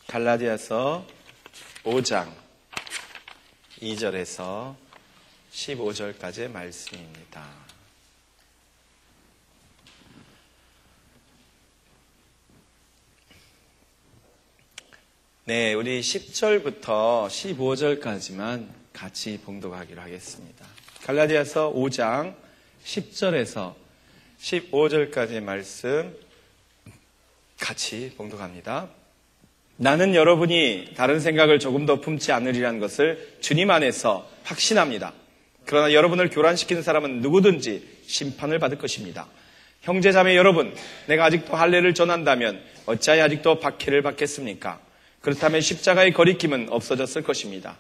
갈라디아서 5장 2절에서 15절까지의 말씀입니다. 네, 우리 10절부터 15절까지만 같이 봉독하기로 하겠습니다. 갈라디아서 5장 10절에서 15절까지의 말씀 같이 봉독합니다. 나는 여러분이 다른 생각을 조금 더 품지 않으리라는 것을 주님 안에서 확신합니다. 그러나 여러분을 교란시키는 사람은 누구든지 심판을 받을 것입니다. 형제자매 여러분, 내가 아직도 할례를 전한다면 어찌하여 아직도 박해를 받겠습니까? 그렇다면 십자가의 거리낌은 없어졌을 것입니다.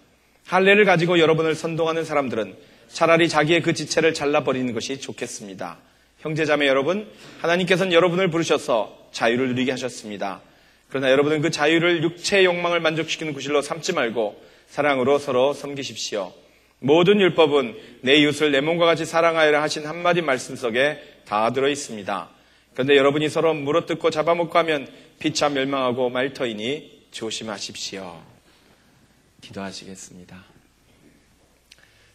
할례를 가지고 여러분을 선동하는 사람들은 차라리 자기의 그 지체를 잘라버리는 것이 좋겠습니다. 형제자매 여러분, 하나님께서는 여러분을 부르셔서 자유를 누리게 하셨습니다. 그러나 여러분은 그 자유를 육체의 욕망을 만족시키는 구실로 삼지 말고 사랑으로 서로 섬기십시오. 모든 율법은 내 이웃을 내 몸과 같이 사랑하여라 하신 한마디 말씀 속에 다 들어있습니다. 그런데 여러분이 서로 물어뜯고 잡아먹고 하면 피차 멸망하고 말터이니 조심하십시오. 기도하시겠습니다.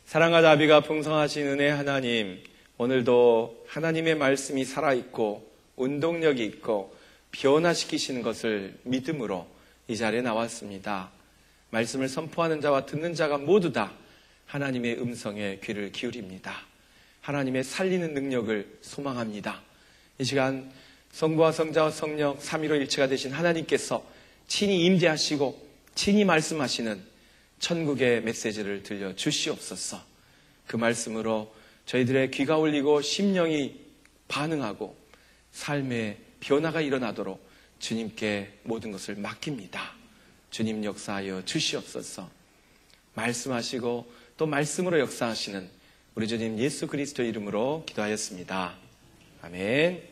사랑과 자비가 풍성하신 은혜 하나님, 오늘도 하나님의 말씀이 살아있고 운동력이 있고 변화시키시는 것을 믿음으로 이 자리에 나왔습니다. 말씀을 선포하는 자와 듣는 자가 모두 다 하나님의 음성에 귀를 기울입니다. 하나님의 살리는 능력을 소망합니다. 이 시간 성부와 성자와 성령 삼위일체가 되신 하나님께서 친히 임재하시고 친히 말씀하시는 천국의 메시지를 들려주시옵소서. 그 말씀으로 저희들의 귀가 울리고 심령이 반응하고 삶의 변화가 일어나도록 주님께 모든 것을 맡깁니다. 주님 역사하여 주시옵소서. 말씀하시고 또 말씀으로 역사하시는 우리 주님 예수 그리스도의 이름으로 기도하였습니다. 아멘.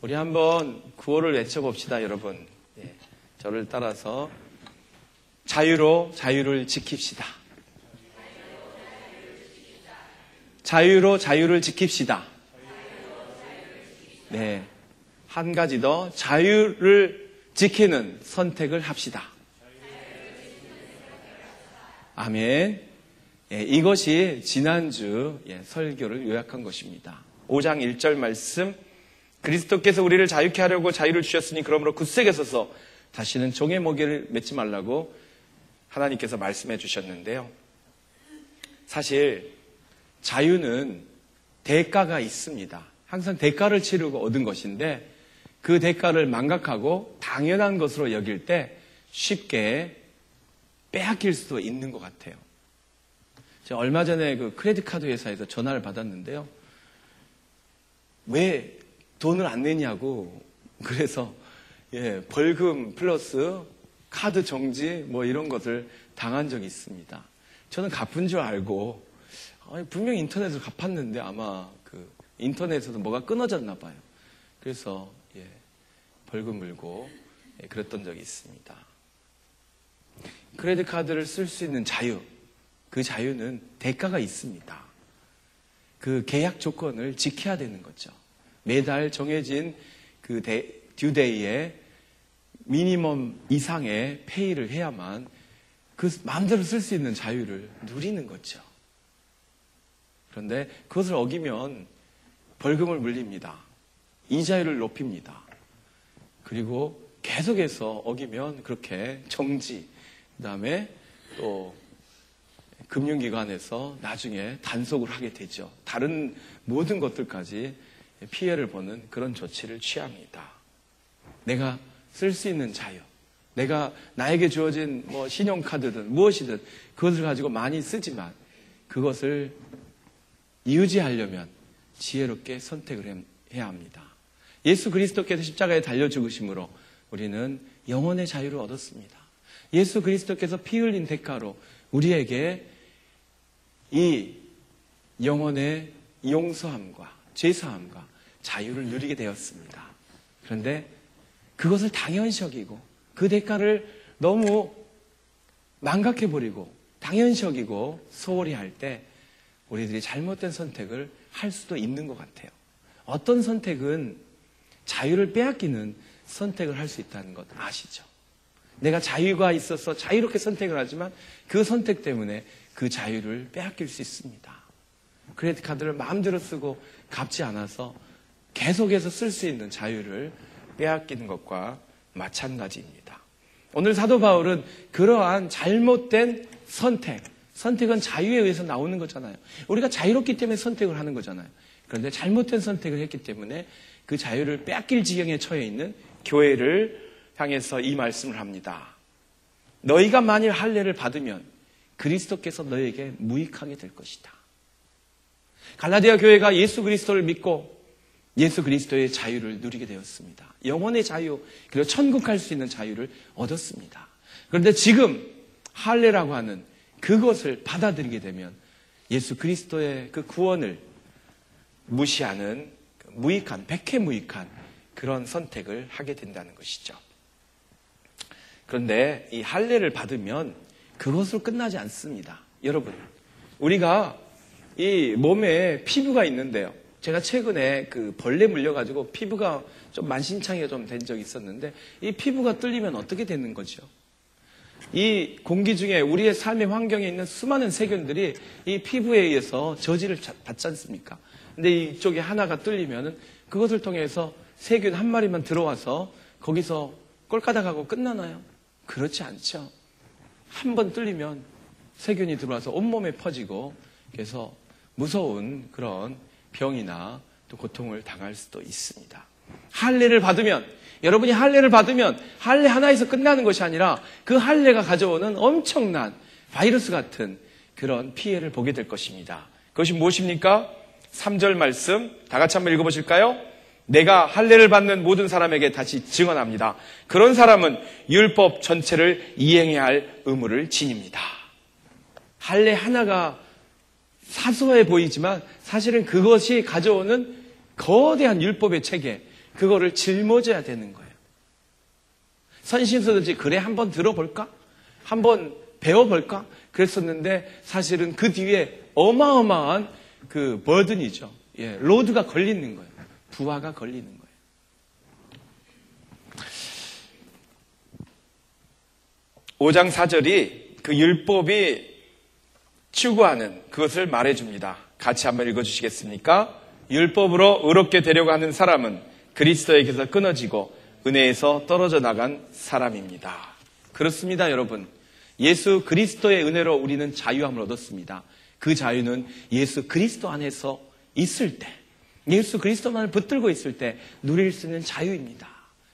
우리 한번 구호를 외쳐봅시다, 여러분. 저를 따라서 자유로 자유를 지킵시다. 자유로 자유를 지킵시다. 네. 한 가지 더, 자유를 지키는 선택을 합시다. 아멘. 이것이 지난주 설교를 요약한 것입니다. 5장 1절 말씀, 그리스도께서 우리를 자유케 하려고 자유를 주셨으니 그러므로 굳세게 서서 다시는 종의 멍에를 맺지 말라고 하나님께서 말씀해 주셨는데요. 사실 자유는 대가가 있습니다. 항상 대가를 치르고 얻은 것인데 그 대가를 망각하고 당연한 것으로 여길 때 쉽게 빼앗길 수도 있는 것 같아요. 제가 얼마 전에 그 크레딧 카드 회사에서 전화를 받았는데요. 왜 돈을 안 내냐고. 그래서 벌금 플러스 카드 정지 뭐 이런 것을 당한 적이 있습니다. 저는 갚은 줄 알고 분명히 인터넷으로 갚았는데 아마 그 인터넷에서 뭐가 끊어졌나 봐요. 그래서 벌금 물고 그랬던 적이 있습니다. 크레딧 카드를 쓸 수 있는 자유, 그 자유는 대가가 있습니다. 그 계약 조건을 지켜야 되는 거죠. 매달 정해진 그 듀데이에 미니멈 이상의 페이를 해야만 그 마음대로 쓸 수 있는 자유를 누리는 거죠. 그런데 그것을 어기면 벌금을 물립니다. 이자율을 높입니다. 그리고 계속해서 어기면 그렇게 정지, 그 다음에 또 금융기관에서 나중에 단속을 하게 되죠. 다른 모든 것들까지 피해를 보는 그런 조치를 취합니다. 내가 쓸 수 있는 자유, 내가 나에게 주어진 신용카드든 무엇이든 그것을 가지고 많이 쓰지만 그것을 유지하려면 지혜롭게 선택을 해야 합니다. 예수 그리스도께서 십자가에 달려 죽으심으로 우리는 영혼의 자유를 얻었습니다. 예수 그리스도께서 피 흘린 대가로 우리에게 이 영혼의 용서함과 죄사함과 자유를 누리게 되었습니다. 그런데 그것을 당연시 여기고 그 대가를 너무 망각해버리고 당연시 여기고 소홀히 할 때 우리들이 잘못된 선택을 할 수도 있는 것 같아요. 어떤 선택은 자유를 빼앗기는 선택을 할 수 있다는 것 아시죠? 내가 자유가 있어서 자유롭게 선택을 하지만 그 선택 때문에 그 자유를 빼앗길 수 있습니다. 크레딧 카드를 마음대로 쓰고 갚지 않아서 계속해서 쓸 수 있는 자유를 빼앗기는 것과 마찬가지입니다. 오늘 사도 바울은 그러한 잘못된 선택은 자유에 의해서 나오는 거잖아요. 우리가 자유롭기 때문에 선택을 하는 거잖아요. 그런데 잘못된 선택을 했기 때문에 그 자유를 빼앗길 지경에 처해 있는 교회를 향해서 이 말씀을 합니다. 너희가 만일 할례를 받으면 그리스도께서 너희에게 무익하게 될 것이다. 갈라디아 교회가 예수 그리스도를 믿고 예수 그리스도의 자유를 누리게 되었습니다. 영혼의 자유, 그리고 천국 갈 수 있는 자유를 얻었습니다. 그런데 지금 할례라고 하는 그것을 받아들이게 되면 예수 그리스도의 그 구원을 무시하는 무익한, 백해무익한 그런 선택을 하게 된다는 것이죠. 그런데 이 할례를 받으면 그것으로 끝나지 않습니다. 여러분, 우리가 이 몸에 피부가 있는데요. 제가 최근에 그 벌레 물려가지고 피부가 좀 만신창이가 좀 된 적이 있었는데 이 피부가 뚫리면 어떻게 되는 거죠? 이 공기 중에 우리의 삶의 환경에 있는 수많은 세균들이 이 피부에 의해서 저지를 받지 않습니까? 근데 이쪽에 하나가 뚫리면은 그것을 통해서 세균 한 마리만 들어와서 거기서 꼴까닥하고 끝나나요? 그렇지 않죠. 한 번 뚫리면 세균이 들어와서 온몸에 퍼지고 그래서 무서운 그런 병이나 또 고통을 당할 수도 있습니다. 할례를 받으면, 여러분이 할례를 받으면 할례 하나에서 끝나는 것이 아니라 그 할례가 가져오는 엄청난 바이러스 같은 그런 피해를 보게 될 것입니다. 그것이 무엇입니까? 3절 말씀 다 같이 한번 읽어보실까요? 내가 할례를 받는 모든 사람에게 다시 증언합니다. 그런 사람은 율법 전체를 이행해야 할 의무를 지닙니다. 할례 하나가 사소해 보이지만 사실은 그것이 가져오는 거대한 율법의 체계, 그거를 짊어져야 되는 거예요. 선심서든지 그래 한번 들어볼까? 한번 배워볼까? 그랬었는데 사실은 그 뒤에 어마어마한 그 버든이죠. 예, 로드가 걸리는 거예요. 부하가 걸리는 거예요. (5장 4절이) 그 율법이 추구하는 그것을 말해줍니다. 같이 한번 읽어주시겠습니까? 율법으로 의롭게 되려고 하는 사람은 그리스도에게서 끊어지고 은혜에서 떨어져 나간 사람입니다. 그렇습니다, 여러분. 예수 그리스도의 은혜로 우리는 자유함을 얻었습니다. 그 자유는 예수 그리스도 안에서 있을 때, 예수 그리스도만을 붙들고 있을 때 누릴 수 있는 자유입니다.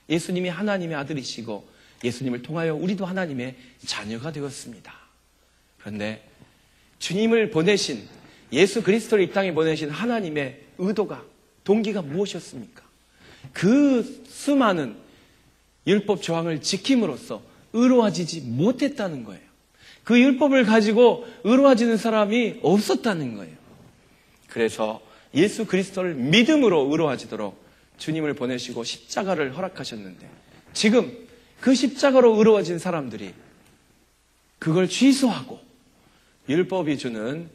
예수님이 하나님의 아들이시고 예수님을 통하여 우리도 하나님의 자녀가 되었습니다. 그런데 주님을 보내신, 예수 그리스도를 이 땅에 보내신 하나님의 의도가, 동기가 무엇이었습니까? 그 수많은 율법 조항을 지킴으로써 의로워지지 못했다는 거예요. 그 율법을 가지고 의로워지는 사람이 없었다는 거예요. 그래서 예수 그리스도를 믿음으로 의로워지도록 주님을 보내시고 십자가를 허락하셨는데, 지금 그 십자가로 의로워진 사람들이 그걸 취소하고 율법이 주는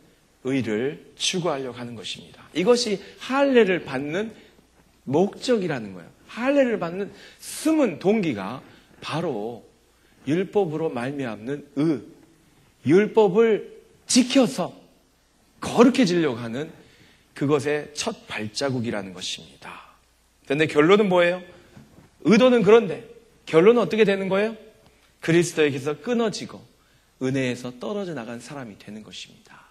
의를 추구하려고 하는 것입니다. 이것이 할례를 받는 목적이라는 거예요. 할례를 받는 숨은 동기가 바로 율법으로 말미암는 율법을 지켜서 거룩해지려고 하는 그것의 첫 발자국이라는 것입니다. 그런데 결론은 뭐예요? 의도는 그런데 결론은 어떻게 되는 거예요? 그리스도에게서 끊어지고 은혜에서 떨어져 나간 사람이 되는 것입니다.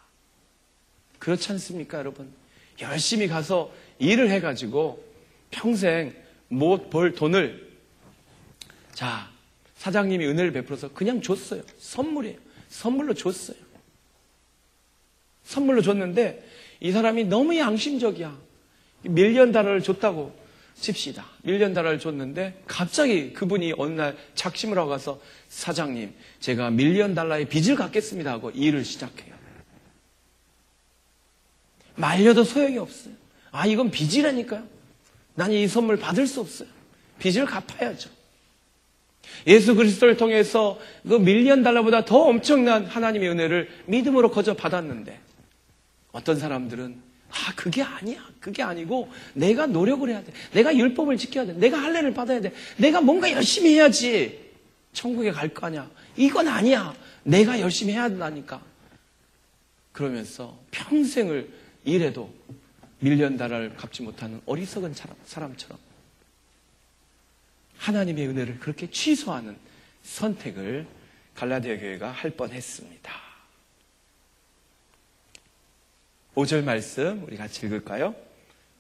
그렇지 않습니까, 여러분? 열심히 가서 일을 해가지고 평생 못 벌 돈을, 자, 사장님이 은혜를 베풀어서 그냥 줬어요. 선물이에요. 선물로 줬어요. 선물로 줬는데 이 사람이 너무 양심적이야. $1,000,000를 줬다고 칩시다. $1,000,000를 줬는데 갑자기 그분이 어느 날 작심을 하고 가서, 사장님, 제가 $1,000,000의 빚을 갚겠습니다 하고 일을 시작해요. 말려도 소용이 없어요. 아, 이건 빚이라니까요. 난 이 선물 받을 수 없어요. 빚을 갚아야죠. 예수 그리스도를 통해서 그 $1,000,000보다 더 엄청난 하나님의 은혜를 믿음으로 거저 받았는데, 어떤 사람들은 그게 아니야. 그게 아니고 내가 노력을 해야 돼. 내가 율법을 지켜야 돼. 내가 할례를 받아야 돼. 내가 뭔가 열심히 해야지. 천국에 갈 거 아니야. 이건 아니야. 내가 열심히 해야 된다니까. 그러면서 평생을 일해도 밀리언달러를 갚지 못하는 어리석은 사람처럼 하나님의 은혜를 그렇게 취소하는 선택을 갈라디아 교회가 할 뻔했습니다. 5절 말씀 우리 같이 읽을까요?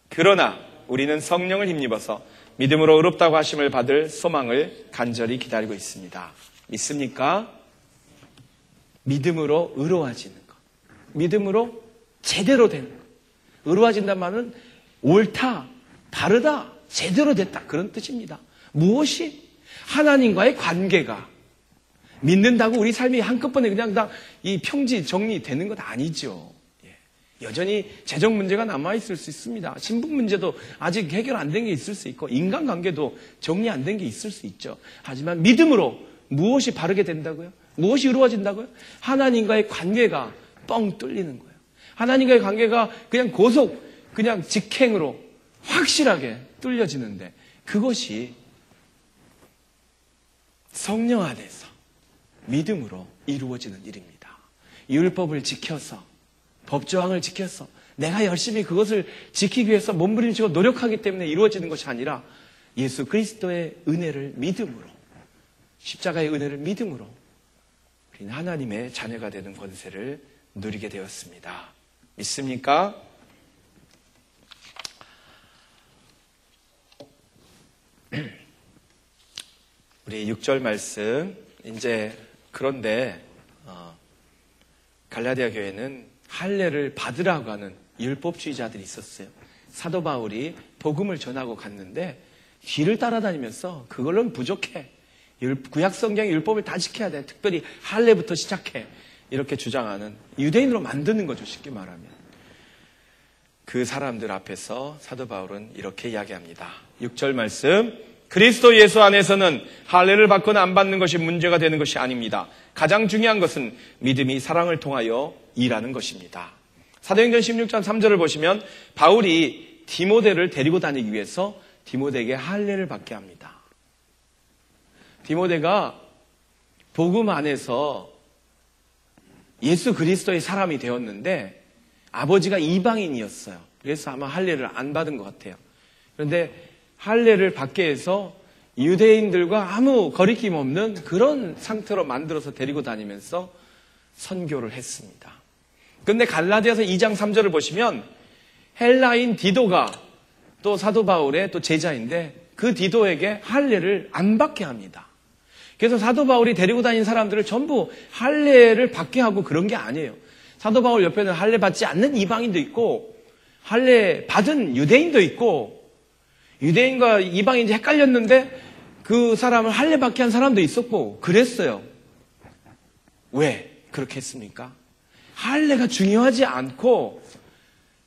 그러나 우리는 성령을 힘입어서 믿음으로 의롭다고 하심을 받을 소망을 간절히 기다리고 있습니다. 믿습니까? 믿음으로 의로워지는 것. 믿음으로 제대로 되는 것. 의로워진다는 말은 옳다, 바르다, 제대로 됐다 그런 뜻입니다. 무엇이? 하나님과의 관계가. 믿는다고 우리 삶이 한꺼번에 그냥 다 이 평지 정리되는 것 아니죠. 여전히 재정 문제가 남아있을 수 있습니다. 신분 문제도 아직 해결 안 된 게 있을 수 있고 인간관계도 정리 안 된 게 있을 수 있죠. 하지만 믿음으로 무엇이 바르게 된다고요? 무엇이 이루어진다고요? 하나님과의 관계가 뻥 뚫리는 거예요. 하나님과의 관계가 그냥 그냥 직행으로 확실하게 뚫려지는데 그것이 성령 안에서 믿음으로 이루어지는 일입니다. 율법을 지켜서 법조항을 지켜서 내가 열심히 그것을 지키기 위해서 몸부림치고 노력하기 때문에 이루어지는 것이 아니라 예수 그리스도의 은혜를 믿음으로 십자가의 은혜를 믿음으로 우리는 하나님의 자녀가 되는 권세를 누리게 되었습니다. 믿습니까? 우리 6절 말씀 이제 그런데 갈라디아 교회는 할례를 받으라고 하는 율법주의자들이 있었어요. 사도 바울이 복음을 전하고 갔는데 뒤를 따라다니면서 그걸로는 부족해. 구약 성경의 율법을 다 지켜야 돼. 특별히 할례부터 시작해. 이렇게 주장하는 유대인으로 만드는 거죠. 쉽게 말하면. 그 사람들 앞에서 사도 바울은 이렇게 이야기합니다. 6절 말씀. 그리스도 예수 안에서는 할례를 받거나 안 받는 것이 문제가 되는 것이 아닙니다. 가장 중요한 것은 믿음이 사랑을 통하여 일하는 것입니다. 사도행전 16장 3절을 보시면 바울이 디모데를 데리고 다니기 위해서 디모데에게 할례를 받게 합니다. 디모데가 복음 안에서 예수 그리스도의 사람이 되었는데 아버지가 이방인이었어요. 그래서 아마 할례를 안 받은 것 같아요. 그런데 할례를 받게 해서 유대인들과 아무 거리낌 없는 그런 상태로 만들어서 데리고 다니면서 선교를 했습니다. 그런데 갈라디아서 2장 3절을 보시면 헬라인 디도가 또 사도 바울의 또 제자인데 그 디도에게 할례를 안 받게 합니다. 그래서 사도 바울이 데리고 다닌 사람들을 전부 할례를 받게 하고 그런 게 아니에요. 사도 바울 옆에는 할례 받지 않는 이방인도 있고 할례 받은 유대인도 있고 유대인과 이방인이 헷갈렸는데 그 사람을 할례 받게 한 사람도 있었고 그랬어요. 왜 그렇게 했습니까? 할례가 중요하지 않고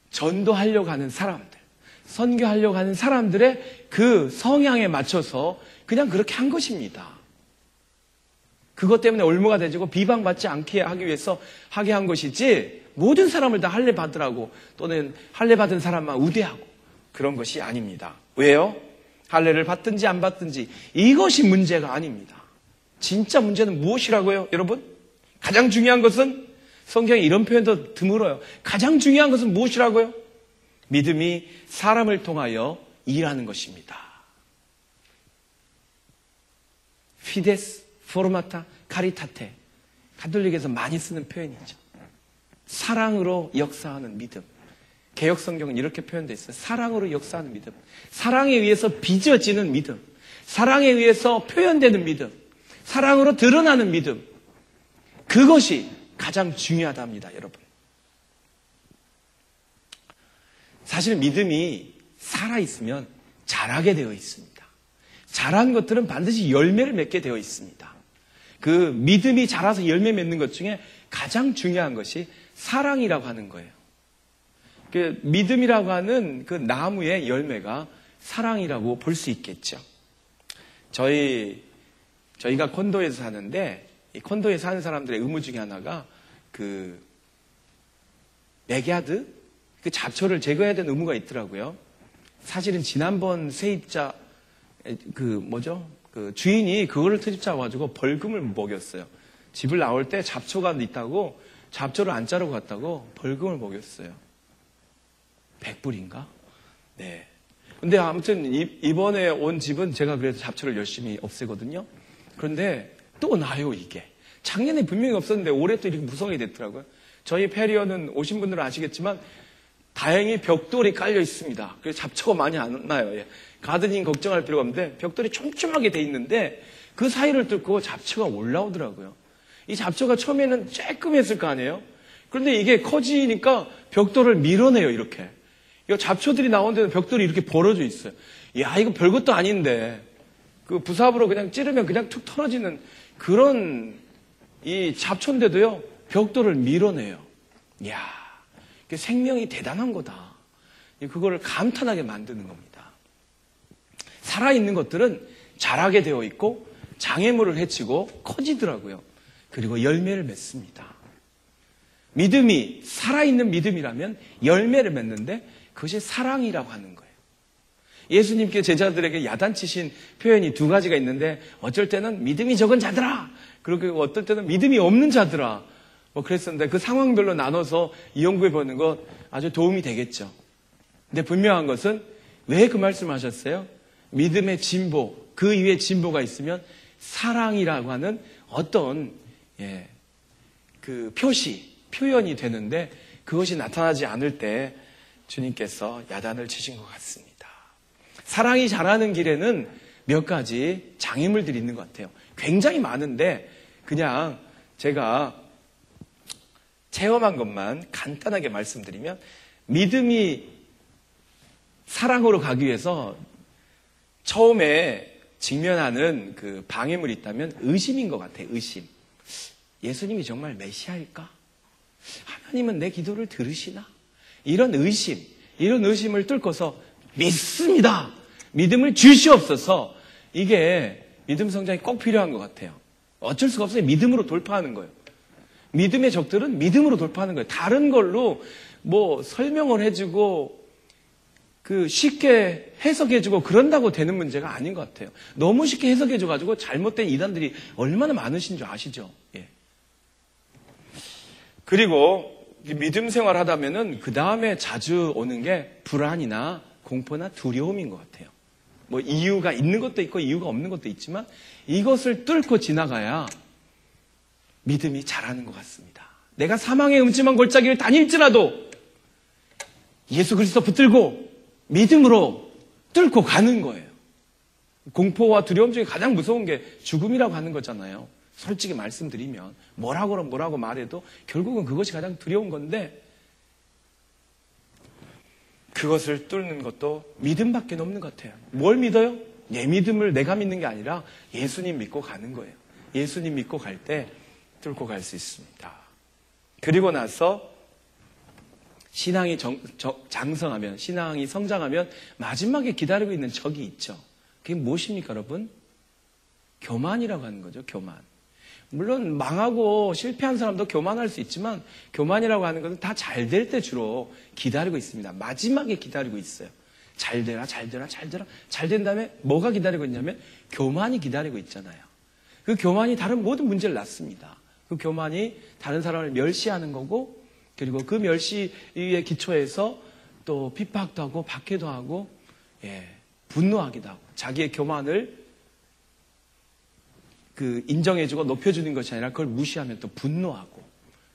전도하려고 하는 사람들, 선교하려고 하는 사람들의 그 성향에 맞춰서 그냥 그렇게 한 것입니다. 그것 때문에 올무가 되지고 비방받지 않게 하기 위해서 하게 한 것이지 모든 사람을 다 할례 받으라고 또는 할례 받은 사람만 우대하고 그런 것이 아닙니다. 왜요? 할례를 받든지 안 받든지 이것이 문제가 아닙니다. 진짜 문제는 무엇이라고요, 여러분? 가장 중요한 것은 성경에 이런 표현도 드물어요. 가장 중요한 것은 무엇이라고요? 믿음이 사람을 통하여 일하는 것입니다. 피데스, 포르마타, 카리타테. 가톨릭에서 많이 쓰는 표현이죠. 사랑으로 역사하는 믿음. 개역 성경은 이렇게 표현되어 있어요. 사랑으로 역사하는 믿음. 사랑에 의해서 빚어지는 믿음. 사랑에 의해서 표현되는 믿음. 사랑으로 드러나는 믿음. 그것이 가장 중요하답니다, 여러분. 사실 믿음이 살아있으면 자라게 되어 있습니다. 자란 것들은 반드시 열매를 맺게 되어 있습니다. 그 믿음이 자라서 열매 맺는 것 중에 가장 중요한 것이 사랑이라고 하는 거예요. 그 믿음이라고 하는 그 나무의 열매가 사랑이라고 볼 수 있겠죠. 저희가 콘도에서 사는데 이 콘도에 사는 사람들의 의무 중에 하나가 그 백야드 그 잡초를 제거해야 되는 의무가 있더라고요. 사실은 지난번 세입자 그 주인이 그거를 트집 잡아가지고 벌금을 먹였어요. 집을 나올 때 잡초가 있다고 잡초를 안 자르고 갔다고 벌금을 먹였어요. 100불인가? 네. 근데 아무튼 이번에 온 집은 제가 그래서 잡초를 열심히 없애거든요. 그런데 또 나요, 이게. 작년에 분명히 없었는데 올해 또 이렇게 무성이 됐더라고요. 저희 페리어는 오신 분들은 아시겠지만 다행히 벽돌이 깔려 있습니다. 그래서 잡초가 많이 안 나요. 예. 가드닝 걱정할 필요가 없는데 벽돌이 촘촘하게 돼 있는데 그 사이를 뚫고 잡초가 올라오더라고요. 이 잡초가 처음에는 쬐끔했을 거 아니에요? 그런데 이게 커지니까 벽돌을 밀어내요, 이렇게. 이 잡초들이 나오는데도 벽돌이 이렇게 벌어져 있어요. 야, 이거 별것도 아닌데. 그 부삽으로 그냥 찌르면 그냥 툭 털어지는 그런 이 잡초인데도요, 벽돌을 밀어내요. 이야, 생명이 대단한 거다. 그거를 감탄하게 만드는 겁니다. 살아있는 것들은 자라게 되어 있고 장애물을 해치고 커지더라고요. 그리고 열매를 맺습니다. 믿음이 살아있는 믿음이라면 열매를 맺는데 그것이 사랑이라고 하는 거예요. 예수님께 제자들에게 야단치신 표현이 두 가지가 있는데 어쩔 때는 믿음이 적은 자들아, 그리고 어떨 때는 믿음이 없는 자들아, 뭐 그랬었는데 그 상황별로 나눠서 연구해 보는 것 아주 도움이 되겠죠. 근데 분명한 것은 왜 그 말씀을 하셨어요? 믿음의 진보, 그 이외에 진보가 있으면 사랑이라고 하는 어떤 그 표현이 되는데 그것이 나타나지 않을 때 주님께서 야단을 치신 것 같습니다. 사랑이 자라는 길에는 몇 가지 장애물들이 있는 것 같아요. 굉장히 많은데 그냥 제가 체험한 것만 간단하게 말씀드리면 믿음이 사랑으로 가기 위해서 처음에 직면하는 그 방해물이 있다면 의심인 것 같아요. 의심. 예수님이 정말 메시아일까? 하나님은 내 기도를 들으시나? 이런 의심을 뚫고서 믿습니다. 믿음을 주시옵소서. 이게 믿음 성장이 꼭 필요한 것 같아요. 어쩔 수가 없어요. 믿음으로 돌파하는 거예요. 믿음의 적들은 믿음으로 돌파하는 거예요. 다른 걸로 뭐 설명을 해주고 그 쉽게 해석해주고 그런다고 되는 문제가 아닌 것 같아요. 너무 쉽게 해석해줘가지고 잘못된 이단들이 얼마나 많으신 줄 아시죠? 예. 그리고 믿음 생활하다면은 그 다음에 자주 오는 게 불안이나 공포나 두려움인 것 같아요. 뭐 이유가 있는 것도 있고 이유가 없는 것도 있지만 이것을 뚫고 지나가야 믿음이 자라는 것 같습니다. 내가 사망의 음침한 골짜기를 다닐지라도 예수 그리스도 붙들고 믿음으로 뚫고 가는 거예요. 공포와 두려움 중에 가장 무서운 게 죽음이라고 하는 거잖아요. 솔직히 말씀드리면 뭐라고 말해도 결국은 그것이 가장 두려운 건데 그것을 뚫는 것도 믿음밖에 없는 것 같아요. 뭘 믿어요? 내 믿음을 내가 믿는 게 아니라 예수님 믿고 가는 거예요. 예수님 믿고 갈 때 뚫고 갈 수 있습니다. 그리고 나서 신앙이 장성하면, 신앙이 성장하면 마지막에 기다리고 있는 적이 있죠. 그게 무엇입니까, 여러분? 교만이라고 하는 거죠, 교만. 물론 망하고 실패한 사람도 교만할 수 있지만 교만이라고 하는 것은 다 잘 될 때 주로 기다리고 있습니다. 마지막에 기다리고 있어요. 잘 되라. 잘 된 다음에 뭐가 기다리고 있냐면 교만이 기다리고 있잖아요. 그 교만이 다른 모든 문제를 낳습니다. 그 교만이 다른 사람을 멸시하는 거고 그리고 그 멸시의 기초에서 또 핍박도 하고 박해도 하고 분노하기도 하고 자기의 교만을 그 인정해주고 높여주는 것이 아니라 그걸 무시하면 또 분노하고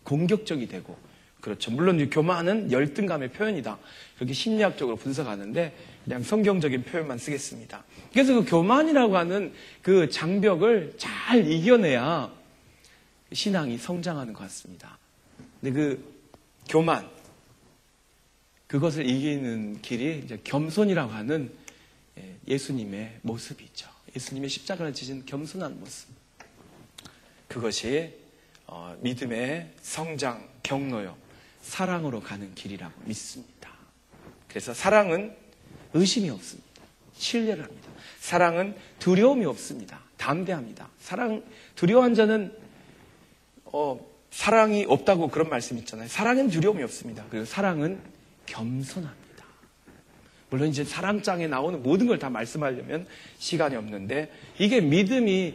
공격적이 되고 그렇죠. 물론 이 교만은 열등감의 표현이다. 그렇게 심리학적으로 분석하는데 그냥 성경적인 표현만 쓰겠습니다. 그래서 그 교만이라고 하는 그 장벽을 잘 이겨내야 신앙이 성장하는 것 같습니다. 근데 그 교만, 그것을 이기는 길이 이제 겸손이라고 하는 예수님의 모습이죠. 예수님의 십자가를 지신 겸손한 모습. 그것이 믿음의 성장, 경로요, 사랑으로 가는 길이라고 믿습니다. 그래서 사랑은 의심이 없습니다. 신뢰를 합니다. 사랑은 두려움이 없습니다. 담대합니다. 두려워한 자는 사랑이 없다고 그런 말씀 있잖아요. 사랑은 두려움이 없습니다. 그리고 사랑은 겸손합니다. 물론 이제 사랑장에 나오는 모든 걸 다 말씀하려면 시간이 없는데 이게 믿음이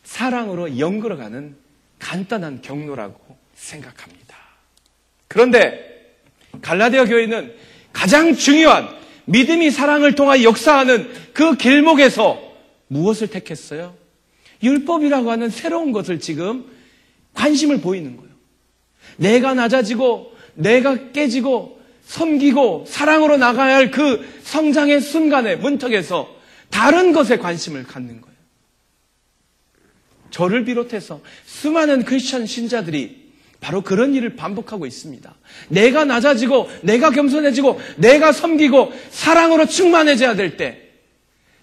사랑으로 연결어가는 간단한 경로라고 생각합니다. 그런데 갈라디아 교회는 가장 중요한 믿음이 사랑을 통하여 역사하는 그 길목에서 무엇을 택했어요? 율법이라고 하는 새로운 것을 지금 관심을 보이는 거예요. 내가 낮아지고 내가 깨지고 섬기고 사랑으로 나가야 할 그 성장의 순간의 문턱에서 다른 것에 관심을 갖는 거예요. 저를 비롯해서 수많은 크리스천 신자들이 바로 그런 일을 반복하고 있습니다. 내가 낮아지고 내가 겸손해지고 내가 섬기고 사랑으로 충만해져야 될 때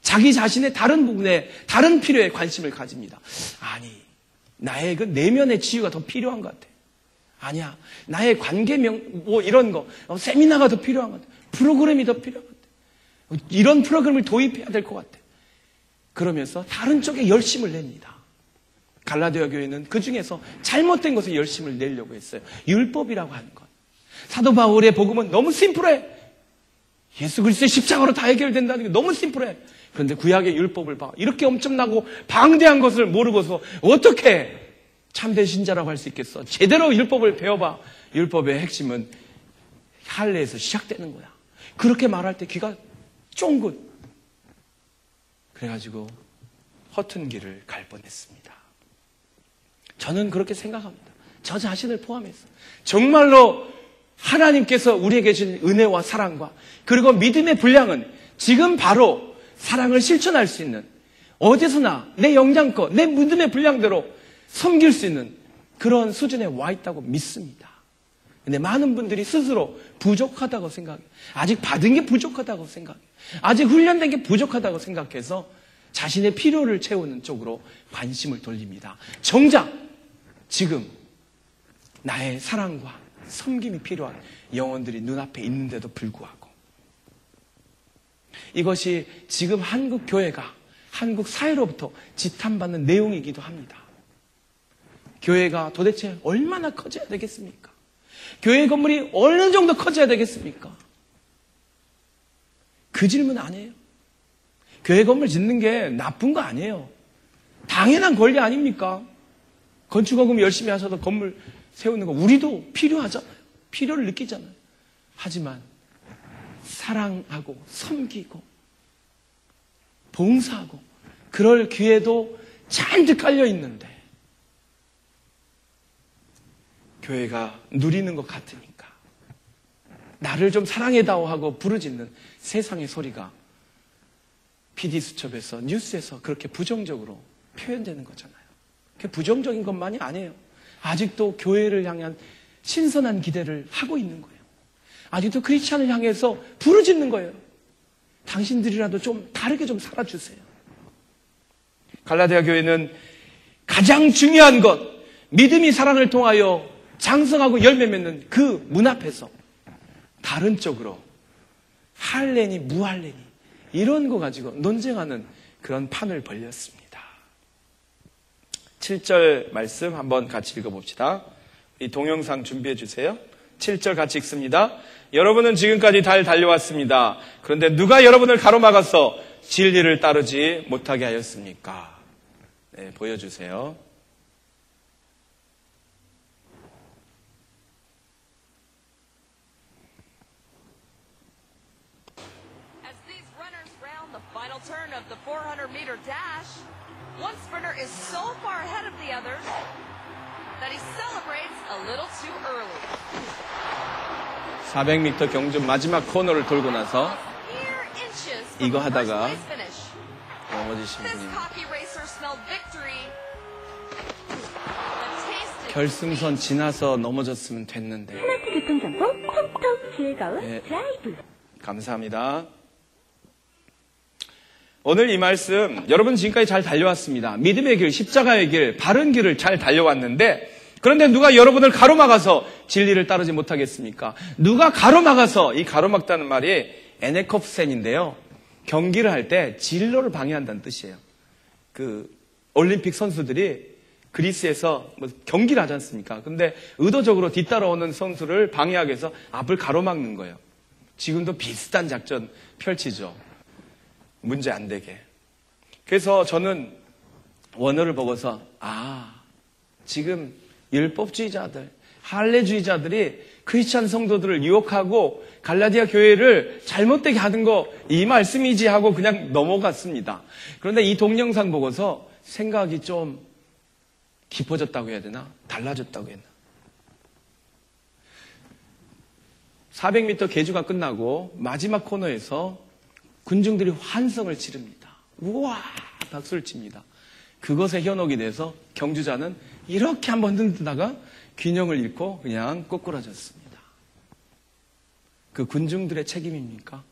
자기 자신의 다른 부분에 다른 필요에 관심을 가집니다. 아니, 나의 그 내면의 치유가 더 필요한 것 같아. 아니야, 나의 관계명 뭐 이런 거 세미나가 더 필요한 것 같아. 프로그램이 더 필요한 것 같아. 이런 프로그램을 도입해야 될 것 같아. 그러면서 다른 쪽에 열심을 냅니다. 갈라디아 교회는 그 중에서 잘못된 것에 열심을 내려고 했어요. 율법이라고 하는 것. 사도 바울의 복음은 너무 심플해. 예수 그리스도의 십자가로 다 해결된다는 게 너무 심플해. 그런데 구약의 율법을 봐. 이렇게 엄청나고 방대한 것을 모르고서 어떻게 참된 신자라고 할 수 있겠어? 제대로 율법을 배워봐. 율법의 핵심은 할례에서 시작되는 거야. 그렇게 말할 때 귀가 쫑긋. 그래가지고 허튼 길을 갈 뻔했습니다. 저는 그렇게 생각합니다. 저 자신을 포함해서. 정말로 하나님께서 우리에게 주신 은혜와 사랑과 그리고 믿음의 분량은 지금 바로 사랑을 실천할 수 있는 어디서나 내 역량껏 내 믿음의 분량대로 섬길 수 있는 그런 수준에 와 있다고 믿습니다. 근데 많은 분들이 스스로 부족하다고 생각해요. 아직 받은 게 부족하다고 생각해요. 아직 훈련된 게 부족하다고 생각해서 자신의 필요를 채우는 쪽으로 관심을 돌립니다. 정작 지금 나의 사랑과 섬김이 필요한 영혼들이 눈앞에 있는데도 불구하고 이것이 지금 한국 교회가 한국 사회로부터 지탄받는 내용이기도 합니다. 교회가 도대체 얼마나 커져야 되겠습니까? 교회 건물이 어느 정도 커져야 되겠습니까? 그 질문 안 해요. 교회 건물 짓는 게 나쁜 거 아니에요. 당연한 권리 아닙니까? 건축원금 열심히 하셔도 건물 세우는 거 우리도 필요하잖아요. 필요를 느끼잖아요. 하지만 사랑하고 섬기고 봉사하고 그럴 기회도 잔뜩 깔려 있는데 교회가 누리는 것 같으니까 나를 좀 사랑해다오 하고 부르짖는 세상의 소리가 PD수첩에서 뉴스에서 그렇게 부정적으로 표현되는 거잖아요. 그게 부정적인 것만이 아니에요. 아직도 교회를 향한 신선한 기대를 하고 있는 거예요. 아직도 크리스찬을 향해서 부르짖는 거예요. 당신들이라도 좀 다르게 좀 살아주세요. 갈라디아 교회는 가장 중요한 것, 믿음이 사랑을 통하여 장성하고 열매 맺는 그 문 앞에서 다른 쪽으로 할례니 무할례니 이런 거 가지고 논쟁하는 그런 판을 벌였습니다. 7절 말씀 한번 같이 읽어봅시다. 이 동영상 준비해 주세요. 7절 같이 읽습니다. 여러분은 지금까지 잘 달려왔습니다. 그런데 누가 여러분을 가로막아서 진리를 따르지 못하게 하였습니까? 네, 보여주세요. As these runners round the final turn of the 400-meter dash, one sprinter is so far ahead of the others that he celebrates a little too early. 400m 경주 마지막 코너를 돌고 나서 Mere inches from 이거 the first 하다가 place finish. 넘어지신 This 분이 cocky racer smelled victory. The taste is 결승선 지나서 넘어졌으면 됐는데. 스마트 교통정보 톡톡 즐거운 네. 드라이브. 감사합니다. 오늘 이 말씀 여러분 지금까지 잘 달려왔습니다. 믿음의 길, 십자가의 길, 바른 길을 잘 달려왔는데 그런데 누가 여러분을 가로막아서 진리를 따르지 못하겠습니까? 누가 가로막아서, 이 가로막다는 말이 에네콥센인데요. 경기를 할 때 진로를 방해한다는 뜻이에요. 그 올림픽 선수들이 그리스에서 뭐 경기를 하지 않습니까? 근데 의도적으로 뒤따라오는 선수를 방해하기 위해서 앞을 가로막는 거예요. 지금도 비슷한 작전 펼치죠. 문제 안 되게. 그래서 저는 원어를 보고서 지금 율법주의자들, 할례주의자들이 크리스찬 성도들을 유혹하고 갈라디아 교회를 잘못되게 하는 거 이 말씀이지 하고 그냥 넘어갔습니다. 그런데 이 동영상 보고서 생각이 좀 깊어졌다고 해야 되나? 달라졌다고 했나? 400m 계주가 끝나고 마지막 코너에서 군중들이 환성을 치릅니다. 우와! 박수를 칩니다. 그것에 현혹이 돼서 경주자는 이렇게 한번 흔들다가 균형을 잃고 그냥 꼬꾸라졌습니다. 그 군중들의 책임입니까?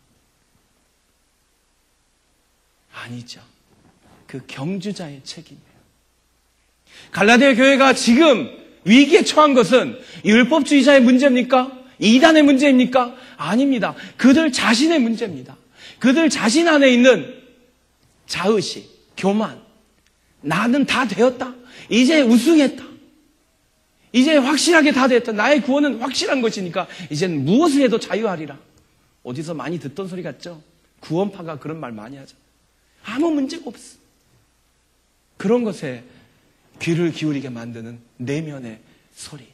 아니죠. 그 경주자의 책임이에요. 갈라디아 교회가 지금 위기에 처한 것은 율법주의자의 문제입니까? 이단의 문제입니까? 아닙니다. 그들 자신의 문제입니다. 그들 자신 안에 있는 자의식, 교만, 나는 다 되었다. 이제 우승했다. 이제 확실하게 다 됐다. 나의 구원은 확실한 것이니까 이제는 무엇을 해도 자유하리라. 어디서 많이 듣던 소리 같죠? 구원파가 그런 말 많이 하죠. 아무 문제가 없어. 그런 것에 귀를 기울이게 만드는 내면의 소리.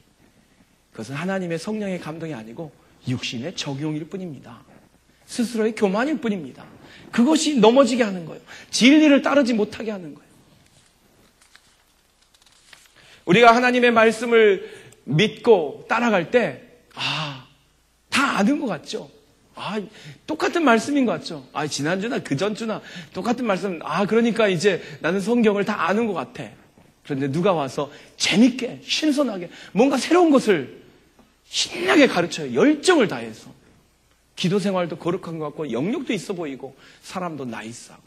그것은 하나님의 성령의 감동이 아니고 육신의 적용일 뿐입니다. 스스로의 교만일 뿐입니다. 그것이 넘어지게 하는 거예요. 진리를 따르지 못하게 하는 거예요. 우리가 하나님의 말씀을 믿고 따라갈 때, 다 아는 것 같죠? 똑같은 말씀인 것 같죠? 지난주나 그전주나 똑같은 말씀, 그러니까 이제 나는 성경을 다 아는 것 같아. 그런데 누가 와서 재밌게, 신선하게, 뭔가 새로운 것을 신나게 가르쳐요. 열정을 다해서. 기도 생활도 거룩한 것 같고, 영역도 있어 보이고, 사람도 나이스하고.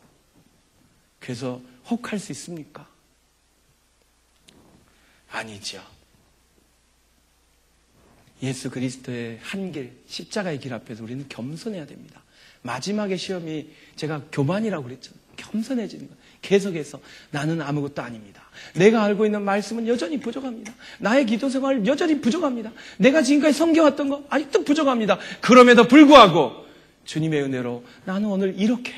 그래서 혹할 수 있습니까? 아니죠. 예수 그리스도의 한 길, 십자가의 길 앞에서 우리는 겸손해야 됩니다. 마지막의 시험이 제가 교만이라고 그랬잖아요. 겸손해지는 거예요. 계속해서 나는 아무것도 아닙니다. 내가 알고 있는 말씀은 여전히 부족합니다. 나의 기도 생활 여전히 부족합니다. 내가 지금까지 섬겨왔던 거 아직도 부족합니다. 그럼에도 불구하고 주님의 은혜로 나는 오늘 이렇게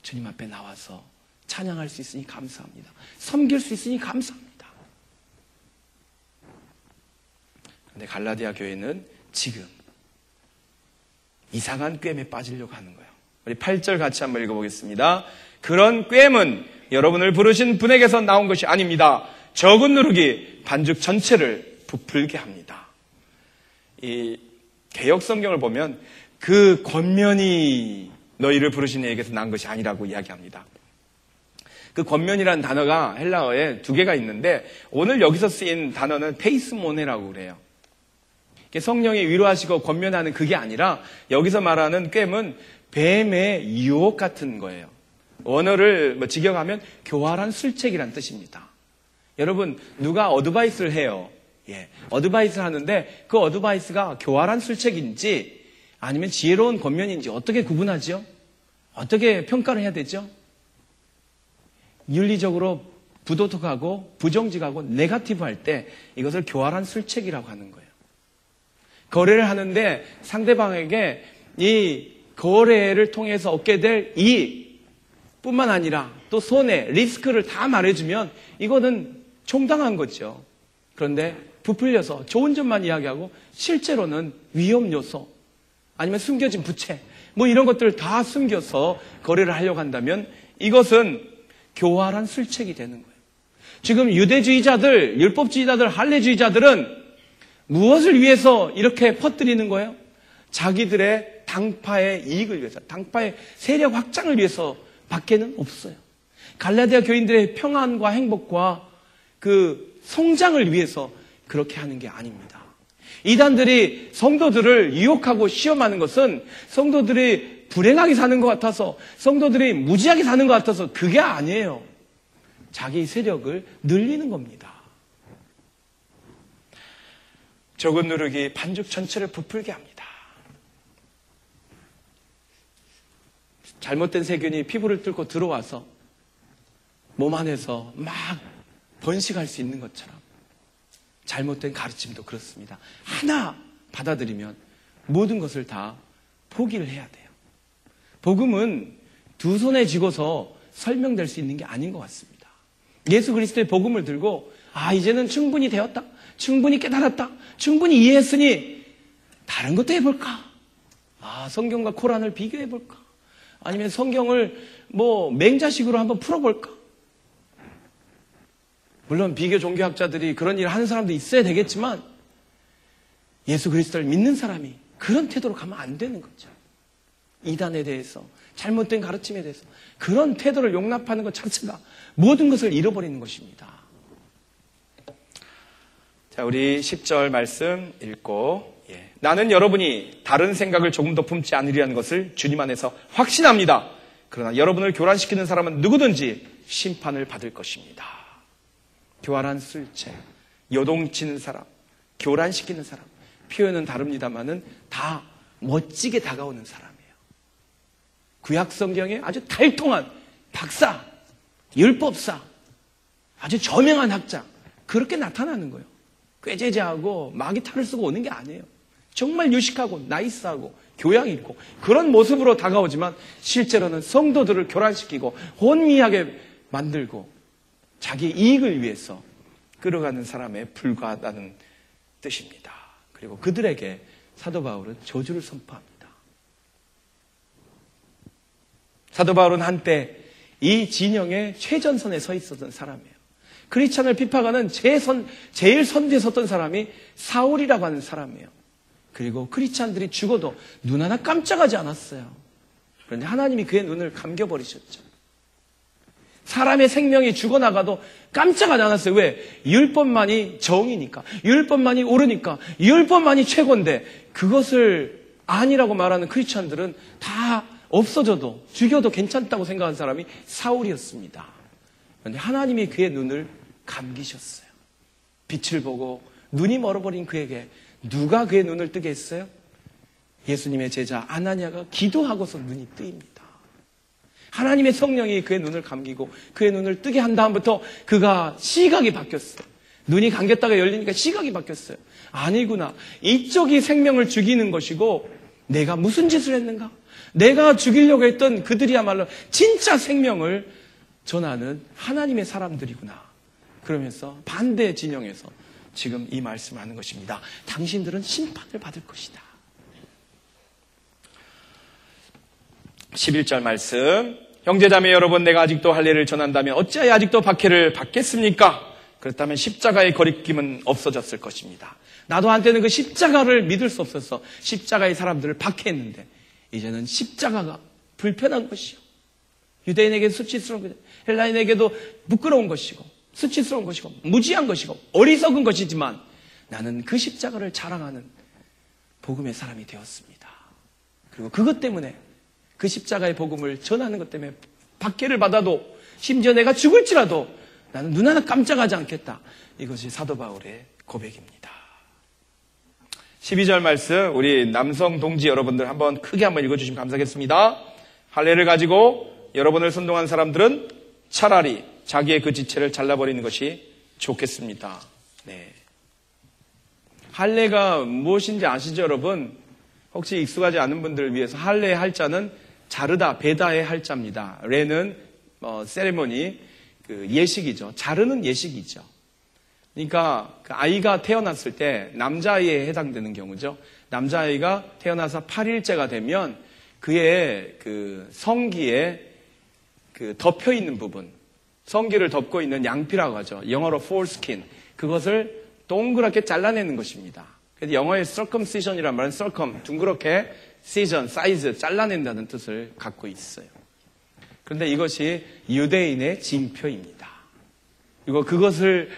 주님 앞에 나와서 찬양할 수 있으니 감사합니다. 섬길 수 있으니 감사합니다. 그런데 갈라디아 교회는 지금 이상한 꿰매 빠지려고 하는 거예요. 우리 8절 같이 한번 읽어보겠습니다. 그런 꿰은 여러분을 부르신 분에게서 나온 것이 아닙니다. 적은 누룩이 반죽 전체를 부풀게 합니다. 이 개역 성경을 보면 그 권면이 너희를 부르신 이에게서 난 것이 아니라고 이야기합니다. 그 권면이라는 단어가 헬라어에 두 개가 있는데 오늘 여기서 쓰인 단어는 페이스모네라고 그래요. 성령이 위로하시고 권면하는 그게 아니라 여기서 말하는 꿰은 뱀의 유혹 같은 거예요. 원어를 직역하면 교활한 술책이란 뜻입니다. 여러분 누가 어드바이스를 해요. 어드바이스를 하는데 그 어드바이스가 교활한 술책인지 아니면 지혜로운 권면인지 어떻게 구분하죠? 어떻게 평가를 해야 되죠? 윤리적으로 부도덕하고 부정직하고 네거티브 할 때 이것을 교활한 술책이라고 하는 거예요. 거래를 하는데 상대방에게 이 거래를 통해서 얻게 될 이익뿐만 아니라 또 손해, 리스크를 다 말해주면 이거는 정당한 거죠. 그런데 부풀려서 좋은 점만 이야기하고 실제로는 위험 요소 아니면 숨겨진 부채 뭐 이런 것들을 다 숨겨서 거래를 하려고 한다면 이것은 교활한 술책이 되는 거예요. 지금 유대주의자들, 율법주의자들, 할례주의자들은 무엇을 위해서 이렇게 퍼뜨리는 거예요? 자기들의 당파의 이익을 위해서, 당파의 세력 확장을 위해서 밖에는 없어요. 갈라디아 교인들의 평안과 행복과 그 성장을 위해서 그렇게 하는 게 아닙니다. 이단들이 성도들을 유혹하고 시험하는 것은 성도들이 불행하게 사는 것 같아서, 성도들이 무지하게 사는 것 같아서 그게 아니에요. 자기 세력을 늘리는 겁니다. 적은 누룩이 반죽 전체를 부풀게 합니다. 잘못된 세균이 피부를 뚫고 들어와서 몸 안에서 막 번식할 수 있는 것처럼 잘못된 가르침도 그렇습니다. 하나 받아들이면 모든 것을 다 포기를 해야 돼요. 복음은 두 손에 쥐고서 설명될 수 있는 게 아닌 것 같습니다. 예수 그리스도의 복음을 들고 이제는 충분히 되었다. 충분히 깨달았다. 충분히 이해했으니 다른 것도 해볼까? 성경과 코란을 비교해볼까? 아니면 성경을 맹자식으로 한번 풀어볼까? 물론 비교 종교학자들이 그런 일을 하는 사람도 있어야 되겠지만 예수 그리스도를 믿는 사람이 그런 태도로 가면 안 되는 거죠. 이단에 대해서, 잘못된 가르침에 대해서 그런 태도를 용납하는 것 자체가 모든 것을 잃어버리는 것입니다. 자, 우리 10절 말씀 읽고, 나는 여러분이 다른 생각을 조금 더 품지 않으리라는 것을 주님 안에서 확신합니다. 그러나 여러분을 교란시키는 사람은 누구든지 심판을 받을 것입니다. 교활한 술체, 요동치는 사람, 교란시키는 사람, 표현은 다릅니다만은 다 멋지게 다가오는 사람이에요. 구약 성경에 아주 달통한 박사, 율법사, 아주 저명한 학자, 그렇게 나타나는 거예요. 꾀제제하고 마기타를 쓰고 오는 게 아니에요. 정말 유식하고 나이스하고 교양 있고 그런 모습으로 다가오지만 실제로는 성도들을 교란시키고 혼미하게 만들고 자기 이익을 위해서 끌어가는 사람에 불과하다는 뜻입니다. 그리고 그들에게 사도 바울은 저주를 선포합니다. 사도 바울은 한때 이 진영의 최전선에 서 있었던 사람이에요. 크리스찬을 비판하는 제일 선두에 섰던 사람이 사울이라고 하는 사람이에요. 그리고 크리스찬들이 죽어도 눈 하나 깜짝하지 않았어요. 그런데 하나님이 그의 눈을 감겨버리셨죠. 사람의 생명이 죽어나가도 깜짝하지 않았어요. 왜? 율법만이 정이니까, 율법만이 옳으니까, 율법만이 최고인데 그것을 아니라고 말하는 크리스찬들은 다 없어져도 죽여도 괜찮다고 생각한 사람이 사울이었습니다. 그런데 하나님이 그의 눈을 감기셨어요. 빛을 보고 눈이 멀어버린 그에게 누가 그의 눈을 뜨게 했어요? 예수님의 제자 아나니아가 기도하고서 눈이 뜨입니다. 하나님의 성령이 그의 눈을 감기고 그의 눈을 뜨게 한 다음부터 그가 시각이 바뀌었어요. 눈이 감겼다가 열리니까 시각이 바뀌었어요. 아니구나. 이쪽이 생명을 죽이는 것이고 내가 무슨 짓을 했는가? 내가 죽이려고 했던 그들이야말로 진짜 생명을 전하는 하나님의 사람들이구나. 그러면서 반대 진영에서 지금 이 말씀을 하는 것입니다. 당신들은 심판을 받을 것이다. 11절 말씀. 형제자매 여러분, 내가 아직도 할례를 전한다면 어찌하여 아직도 박해를 받겠습니까? 그렇다면 십자가의 거리낌은 없어졌을 것입니다. 나도 한때는 그 십자가를 믿을 수 없었어. 십자가의 사람들을 박해했는데 이제는 십자가가 불편한 것이요. 유대인에게 수치스러운 것이고 헬라인에게도 부끄러운 것이고 수치스러운 것이고 무지한 것이고 어리석은 것이지만 나는 그 십자가를 자랑하는 복음의 사람이 되었습니다. 그리고 그것 때문에 그 십자가의 복음을 전하는 것 때문에 박해를 받아도 심지어 내가 죽을지라도 나는 눈 하나 깜짝하지 않겠다. 이것이 사도 바울의 고백입니다. 12절 말씀 우리 남성 동지 여러분들 크게 한번 읽어주시면 감사하겠습니다. 할례를 가지고 여러분을 선동한 사람들은 차라리 자기의 그 지체를 잘라버리는 것이 좋겠습니다. 네. 할례가 무엇인지 아시죠, 여러분? 혹시 익숙하지 않은 분들을 위해서 할례의 할자는 자르다, 베다의 할자입니다. 레는 세레모니, 예식이죠. 자르는 예식이죠. 그러니까 그 아이가 태어났을 때 남자아이에 해당되는 경우죠. 남자아이가 태어나서 8일째가 되면 그의 그 성기에 그 덮여 있는 부분, 성기를 덮고 있는 양피라고 하죠. 영어로 foreskin. 그것을 동그랗게 잘라내는 것입니다. 그래서 영어의 circumcision이라는 말은 circum, 둥그렇게, season, size, 잘라낸다는 뜻을 갖고 있어요. 그런데 이것이 유대인의 징표입니다. 그리고 그것을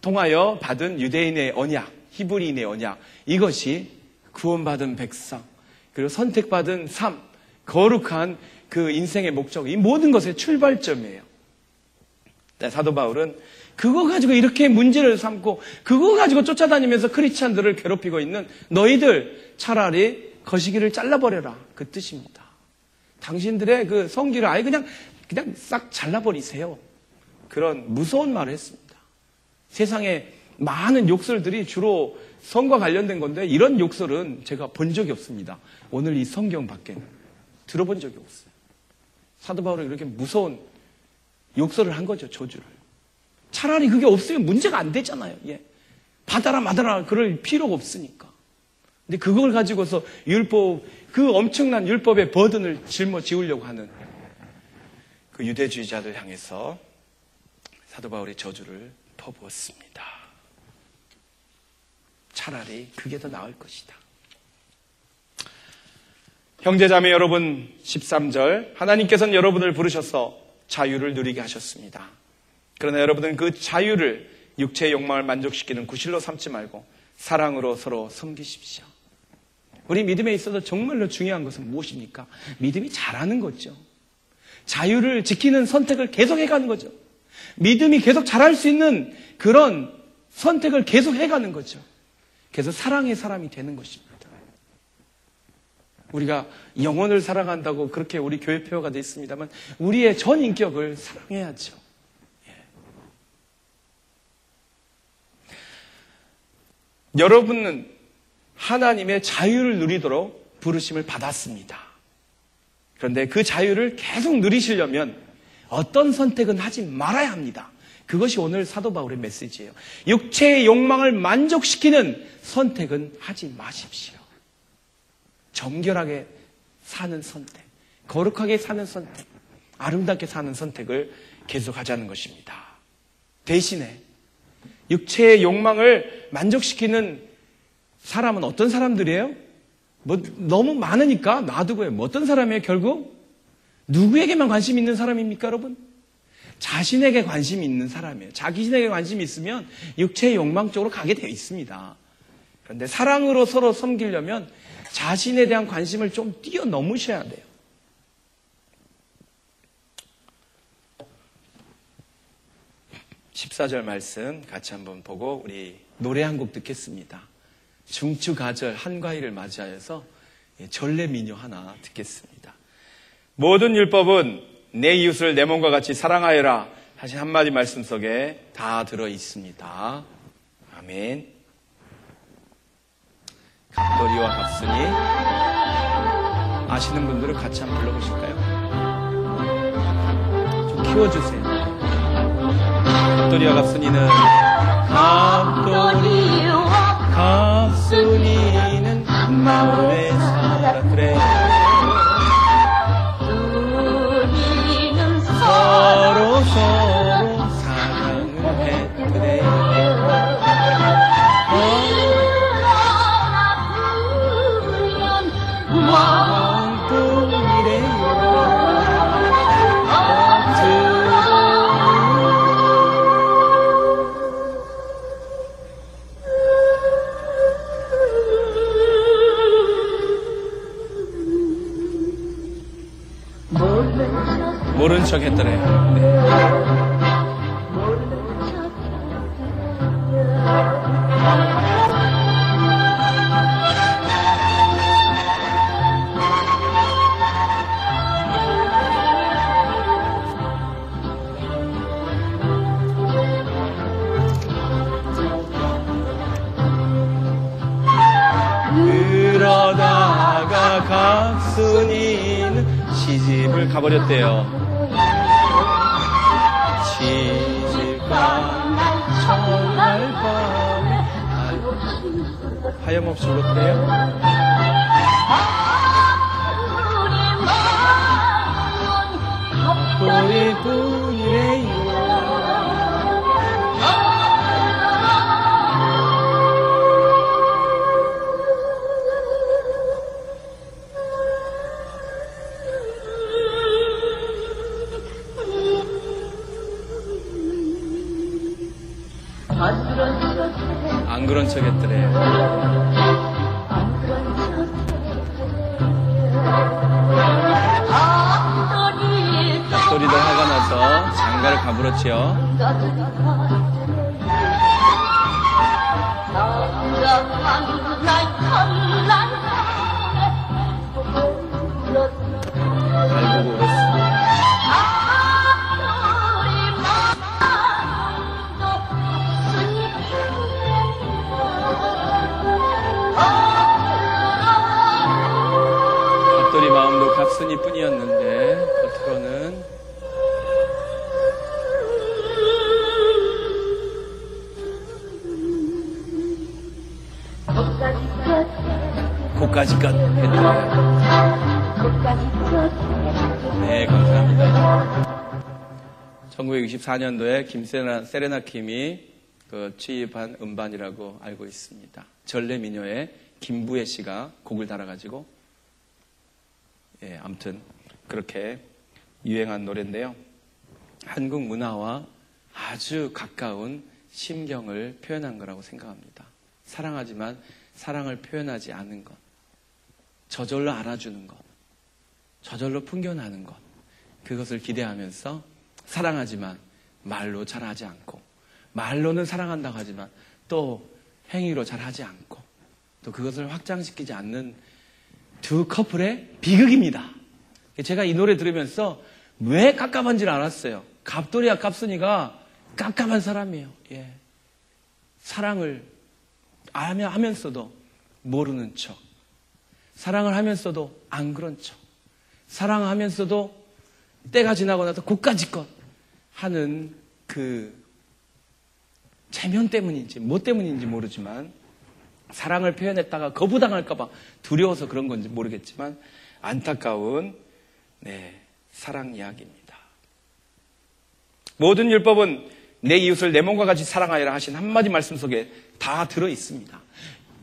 통하여 받은 유대인의 언약, 히브리인의 언약, 이것이 구원받은 백성, 그리고 선택받은 삶, 거룩한 그 인생의 목적, 이 모든 것의 출발점이에요. 사도 바울은 그거 가지고 이렇게 문제를 삼고 그거 가지고 쫓아다니면서 크리스찬들을 괴롭히고 있는 너희들 차라리 거시기를 잘라버려라, 그 뜻입니다. 당신들의 그 성기를 아예 그냥 싹 잘라버리세요. 그런 무서운 말을 했습니다. 세상에 많은 욕설들이 주로 성과 관련된 건데 이런 욕설은 제가 본 적이 없습니다. 오늘 이 성경 밖에는 들어본 적이 없어요. 사도 바울은 이렇게 무서운 욕설을 한 거죠, 저주를. 차라리 그게 없으면 문제가 안 되잖아요. 예. 받아라 마다라 그럴 필요가 없으니까. 근데 그걸 가지고서 율법, 그 엄청난 율법의 버든을 짊어지우려고 하는 그 유대주의자들 향해서 사도 바울이 저주를 퍼부었습니다. 차라리 그게 더 나을 것이다. 형제자매 여러분, 13절, 하나님께서는 여러분을 부르셔서 자유를 누리게 하셨습니다. 그러나 여러분은 그 자유를 육체의 욕망을 만족시키는 구실로 삼지 말고 사랑으로 서로 섬기십시오. 우리 믿음에 있어서 정말로 중요한 것은 무엇입니까? 믿음이 자라는 거죠. 자유를 지키는 선택을 계속 해가는 거죠. 믿음이 계속 자랄 수 있는 그런 선택을 계속 해가는 거죠. 그래서 사랑의 사람이 되는 것입니다. 우리가 영혼을 사랑한다고 그렇게 우리 교회 표어가 되어 있습니다만 우리의 전 인격을 사랑해야죠. 예. 여러분은 하나님의 자유를 누리도록 부르심을 받았습니다. 그런데 그 자유를 계속 누리시려면 어떤 선택은 하지 말아야 합니다. 그것이 오늘 사도 바울의 메시지예요. 육체의 욕망을 만족시키는 선택은 하지 마십시오. 정결하게 사는 선택, 거룩하게 사는 선택, 아름답게 사는 선택을 계속하자는 것입니다. 대신에 육체의 욕망을 만족시키는 사람은 어떤 사람들이에요? 너무 많으니까 놔두고요. 어떤 사람이에요, 결국? 누구에게만 관심이 있는 사람입니까, 여러분? 자신에게 관심이 있는 사람이에요. 자신에게 관심이 있으면 육체의 욕망 쪽으로 가게 되어 있습니다. 그런데 사랑으로 서로 섬기려면 자신에 대한 관심을 좀 뛰어넘으셔야 돼요. (14절) 말씀 같이 한번 보고 우리 노래 한 곡 듣겠습니다. 중추가절 한가위를 맞이하여서 전래 민요 하나 듣겠습니다. 모든 율법은 내 이웃을 내 몸과 같이 사랑하여라 하신 한마디 말씀 속에 다 들어 있습니다. 아멘. 갑돌이와 갑순이 아시는 분들은 같이 한번 불러보실까요? 좀 키워주세요. 갑돌이와 갑순이는 갑돌이와 갑순이는 한 마을에 살았더래. 우리는 서로 사랑을 했더래. 모른 척 했더래. 네. 그러다가 각순이는 시집을 가버렸대요. 시집간 첫날 밤에 하염없이 울었대요. 우리뿐이래요. 안 그런 척 했더래요. 갑돌이도 화가 나서 장가를 가물었지요. 날 보고 울었어. 깍순이뿐이었는데 겉으로는 고까지 것 했네요. 네, 감사합니다. 1964년도에 세레나 킴이 취입한 음반이라고 알고 있습니다. 전래 미녀의 김부혜 씨가 곡을 달아가지고, 아무튼 그렇게 유행한 노래인데요. 한국 문화와 아주 가까운 심경을 표현한 거라고 생각합니다. 사랑하지만 사랑을 표현하지 않는 것, 저절로 알아주는 것, 저절로 풍겨나는 것, 그것을 기대하면서 사랑하지만 말로 잘하지 않고, 말로는 사랑한다고 하지만 또 행위로 잘하지 않고, 또 그것을 확장시키지 않는 두 커플의 비극입니다. 제가 이 노래 들으면서 왜 깝깝한지를 알았어요. 갑돌이와 깝순이가 깝깝한 사람이에요. 사랑을 하면서도 모르는 척, 사랑을 하면서도 안 그런 척, 사랑하면서도 때가 지나고 나서 고까지껏 하는 그 체면 때문인지 뭐 때문인지 모르지만, 사랑을 표현했다가 거부당할까봐 두려워서 그런 건지 모르겠지만 안타까운 사랑 이야기입니다. 모든 율법은 내 이웃을 내 몸과 같이 사랑하여라 하신 한마디 말씀 속에 다 들어있습니다.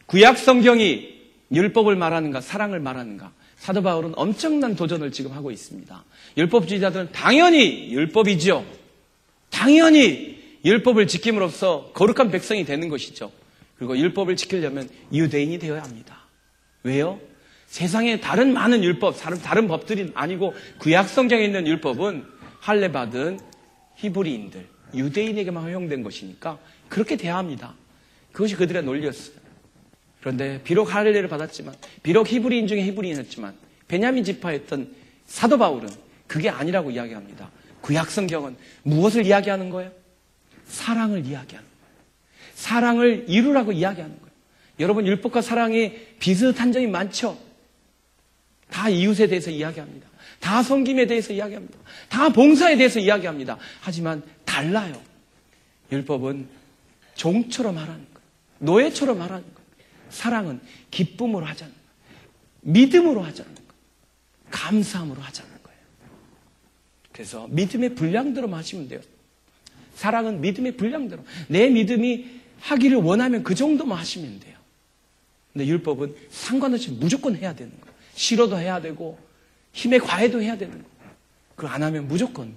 구약 성경이 율법을 말하는가 사랑을 말하는가, 사도 바울은 엄청난 도전을 지금 하고 있습니다. 율법주의자들은 당연히 율법이죠. 당연히 율법을 지킴으로써 거룩한 백성이 되는 것이죠. 그리고 율법을 지키려면 유대인이 되어야 합니다. 왜요? 세상에 다른 많은 율법, 다른 법들이 아니고 구약 성경에 있는 율법은 할례받은 히브리인들, 유대인에게만 허용된 것이니까 그렇게 돼야 합니다. 그것이 그들의 논리였어요. 그런데 비록 할례를 받았지만, 비록 히브리인 중에 히브리인이었지만 베냐민 지파였던 사도 바울은 그게 아니라고 이야기합니다. 구약 성경은 무엇을 이야기하는 거예요? 사랑을 이야기하는 거예요. 사랑을 이루라고 이야기하는 거예요. 여러분, 율법과 사랑이 비슷한 점이 많죠? 다 이웃에 대해서 이야기합니다. 다 섬김에 대해서 이야기합니다. 다 봉사에 대해서 이야기합니다. 하지만 달라요. 율법은 종처럼 하라는 거예요. 노예처럼 하라는 거예요. 사랑은 기쁨으로 하자는 거예요. 믿음으로 하자는 거예요. 감사함으로 하자는 거예요. 그래서 믿음의 분량대로만 하시면 돼요. 사랑은 믿음의 분량대로, 내 믿음이 하기를 원하면 그 정도만 하시면 돼요. 근데 율법은 상관없이 무조건 해야 되는 거예요. 싫어도 해야 되고 힘에 과해도 해야 되는 거예요. 그걸 안 하면 무조건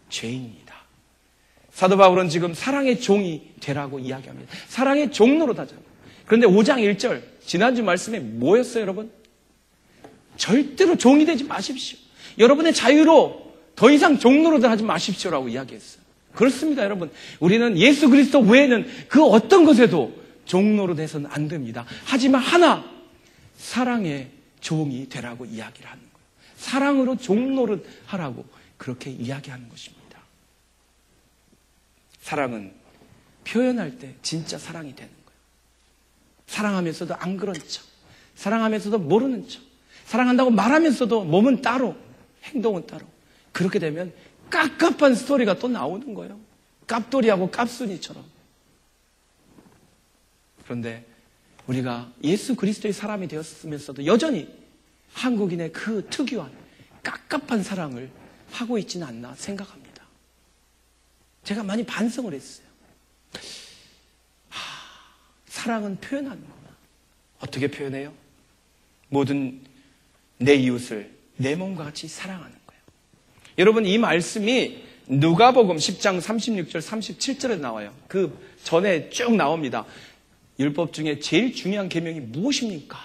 죄인입니다. 사도 바울은 지금 사랑의 종이 되라고 이야기합니다. 사랑의 종로로 하잖아요. 그런데 5장 1절 지난주 말씀에 뭐였어요, 여러분? 절대로 종이 되지 마십시오. 여러분의 자유로 더 이상 종로로 하지 마십시오라고 이야기했어요. 그렇습니다, 여러분. 우리는 예수 그리스도 외에는 그 어떤 것에도 종로로 돼서는 안 됩니다. 하지만 하나, 사랑의 종이 되라고 이야기를 하는 거예요. 사랑으로 종로를 하라고 그렇게 이야기하는 것입니다. 사랑은 표현할 때 진짜 사랑이 되는 거예요. 사랑하면서도 안 그런 척, 사랑하면서도 모르는 척, 사랑한다고 말하면서도 몸은 따로, 행동은 따로. 그렇게 되면 깝깝한 스토리가 또 나오는 거예요. 깝돌이하고 깝순이처럼. 그런데 우리가 예수 그리스도의 사람이 되었으면서도 여전히 한국인의 그 특유한 깝깝한 사랑을 하고 있지는 않나 생각합니다. 제가 많이 반성을 했어요. 사랑은 표현하는구나. 어떻게 표현해요? 모든 내 이웃을 내 몸과 같이 사랑하는 거예요. 여러분, 이 말씀이 누가복음 10장 36절 37절에 나와요. 그 전에 쭉 나옵니다. 율법 중에 제일 중요한 계명이 무엇입니까?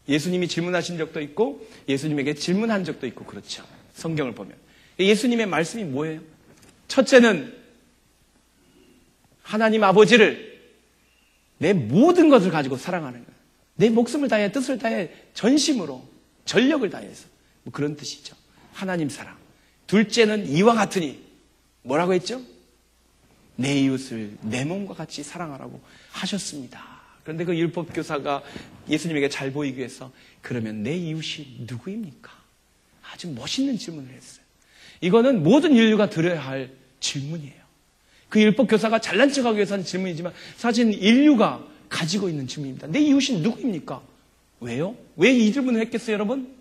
예수님이 질문하신 적도 있고 예수님에게 질문한 적도 있고 그렇죠. 성경을 보면. 예수님의 말씀이 뭐예요? 첫째는 하나님 아버지를 내 모든 것을 가지고 사랑하는 거예요. 내 목숨을 다해, 뜻을 다해, 전심으로, 전력을 다해서. 뭐 그런 뜻이죠. 하나님 사랑. 둘째는 이와 같으니 뭐라고 했죠? 내 이웃을 내 몸과 같이 사랑하라고 하셨습니다. 그런데 그 율법 교사가 예수님에게 잘 보이기 위해서 그러면 내 이웃이 누구입니까? 아주 멋있는 질문을 했어요. 이거는 모든 인류가 들어야 할 질문이에요. 그 율법 교사가 잘난 척하기 위해서 하는 질문이지만 사실 인류가 가지고 있는 질문입니다. 내 이웃이 누구입니까? 왜요? 왜 이 질문을 했겠어요, 여러분?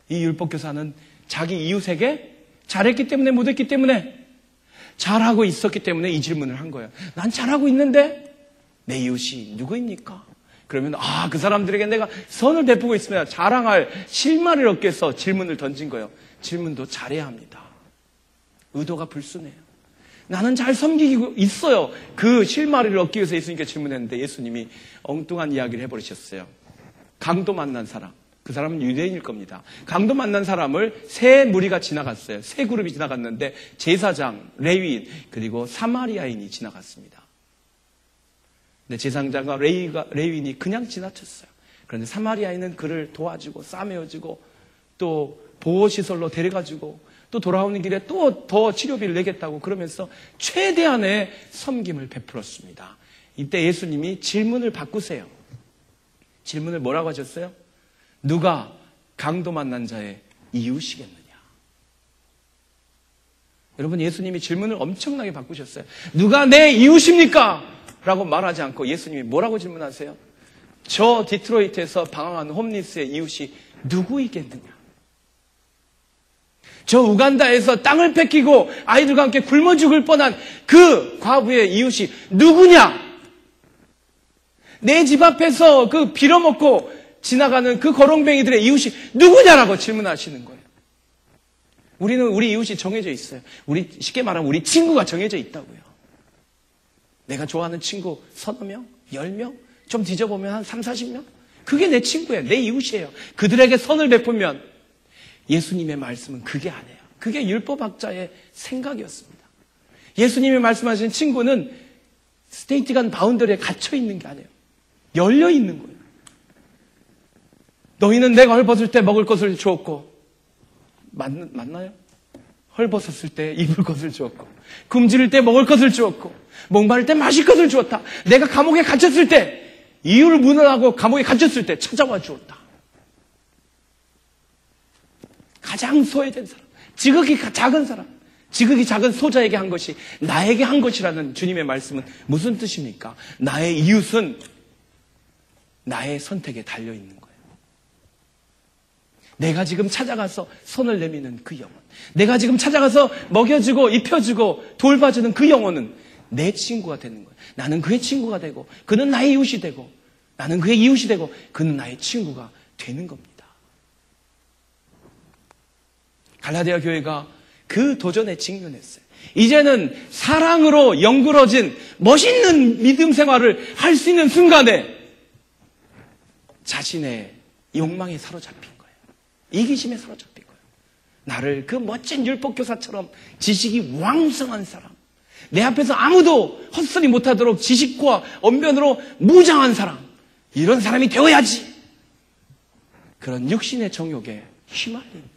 이 율법 교사는 자기 이웃에게 잘했기 때문에, 못했기 때문에, 잘하고 있었기 때문에 이 질문을 한 거예요. 난 잘하고 있는데 내 이웃이 누구입니까? 그러면 그 사람들에게 내가 선을 베푸고 있으면 자랑할 실마리를 얻기 위해서 질문을 던진 거예요. 질문도 잘해야 합니다. 의도가 불순해요. 나는 잘 섬기고 있어요. 그 실마리를 얻기 위해서 예수님께 질문했는데 예수님이 엉뚱한 이야기를 해버리셨어요. 강도 만난 사람. 그 사람은 유대인일 겁니다. 강도 만난 사람을 세 무리가 지나갔어요. 세 그룹이 지나갔는데 제사장, 레위인, 그리고 사마리아인이 지나갔습니다. 근데 제사장과 레위인이 그냥 지나쳤어요. 그런데 사마리아인은 그를 도와주고 싸매어주고 또 보호시설로 데려가주고 또 돌아오는 길에 또 더 치료비를 내겠다고 그러면서 최대한의 섬김을 베풀었습니다. 이때 예수님이 질문을 바꾸세요. 질문을 뭐라고 하셨어요? 누가 강도 만난 자의 이웃이겠느냐? 여러분, 예수님이 질문을 엄청나게 바꾸셨어요. 누가 내 이웃입니까? 라고 말하지 않고 예수님이 뭐라고 질문하세요? 저 디트로이트에서 방황한 홈리스의 이웃이 누구이겠느냐? 저 우간다에서 땅을 뺏기고 아이들과 함께 굶어 죽을 뻔한 그 과부의 이웃이 누구냐? 내 집 앞에서 그 빌어먹고 지나가는 그 거렁뱅이들의 이웃이 누구냐라고 질문하시는 거예요. 우리는 우리 이웃이 정해져 있어요. 쉽게 말하면 우리 친구가 정해져 있다고요. 내가 좋아하는 친구 서너 명, 10명, 좀 뒤져보면 한 3, 40명? 그게 내 친구예요. 내 이웃이에요. 그들에게 선을 베풀면 예수님의 말씀은 그게 아니에요. 그게 율법학자의 생각이었습니다. 예수님이 말씀하신 친구는 스테이트 간 바운더리에 갇혀 있는 게 아니에요. 열려 있는 거예요. 너희는 내가 헐벗을 때 먹을 것을 주었고, 맞나요? 헐벗었을 때 입을 것을 주었고, 굶주릴 때 먹을 것을 주었고, 목마를 때 마실 것을 주었다. 내가 감옥에 갇혔을 때, 이유를 문안하고 감옥에 갇혔을 때 찾아와 주었다. 가장 소외된 사람, 지극히 작은 사람, 지극히 작은 소자에게 한 것이 나에게 한 것이라는 주님의 말씀은 무슨 뜻입니까? 나의 이웃은 나의 선택에 달려있는 거예요. 내가 지금 찾아가서 손을 내미는 그 영혼, 내가 지금 찾아가서 먹여주고 입혀주고 돌봐주는 그 영혼은 내 친구가 되는 거예요. 나는 그의 친구가 되고 그는 나의 이웃이 되고 나는 그의 이웃이 되고 그는 나의 친구가 되는 겁니다. 갈라디아 교회가 그 도전에 직면했어요. 이제는 사랑으로 연그러진 멋있는 믿음 생활을 할 수 있는 순간에 자신의 욕망에 사로잡힌 거예요. 이기심에 사로잡힌 거예요. 나를 그 멋진 율법교사처럼 지식이 왕성한 사람, 내 앞에서 아무도 헛소리 못하도록 지식과 언변으로 무장한 사람, 이런 사람이 되어야지. 그런 육신의 정욕에 휘말리는 거예요.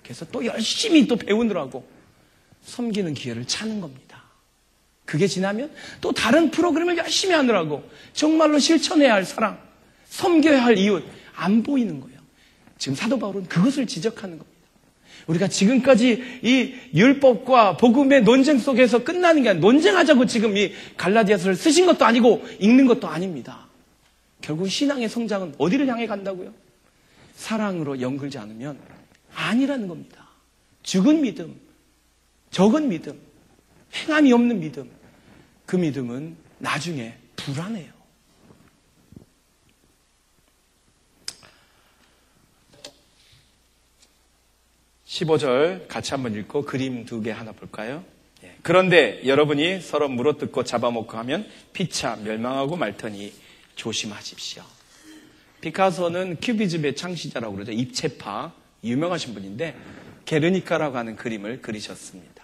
그래서 또 열심히 또 배우느라고 섬기는 기회를 찾는 겁니다. 그게 지나면 또 다른 프로그램을 열심히 하느라고 정말로 실천해야 할 사랑, 섬겨야 할 이웃 안 보이는 거예요. 지금 사도 바울은 그것을 지적하는 겁니다. 우리가 지금까지 이 율법과 복음의 논쟁 속에서 끝나는 게 아니라 논쟁하자고 지금 이 갈라디아서를 쓰신 것도 아니고 읽는 것도 아닙니다. 결국 신앙의 성장은 어디를 향해 간다고요? 사랑으로 연결지 않으면 아니라는 겁니다. 죽은 믿음, 적은 믿음, 행함이 없는 믿음, 그 믿음은 나중에 불안해요. (15절) 같이 한번 읽고 그림 2개 하나 볼까요? 그런데 여러분이 서로 물어뜯고 잡아먹고 하면 피차 멸망하고 말터니 조심하십시오. 피카소는 큐비즘의 창시자라고 그러죠. 입체파 유명하신 분인데 게르니카라고 하는 그림을 그리셨습니다.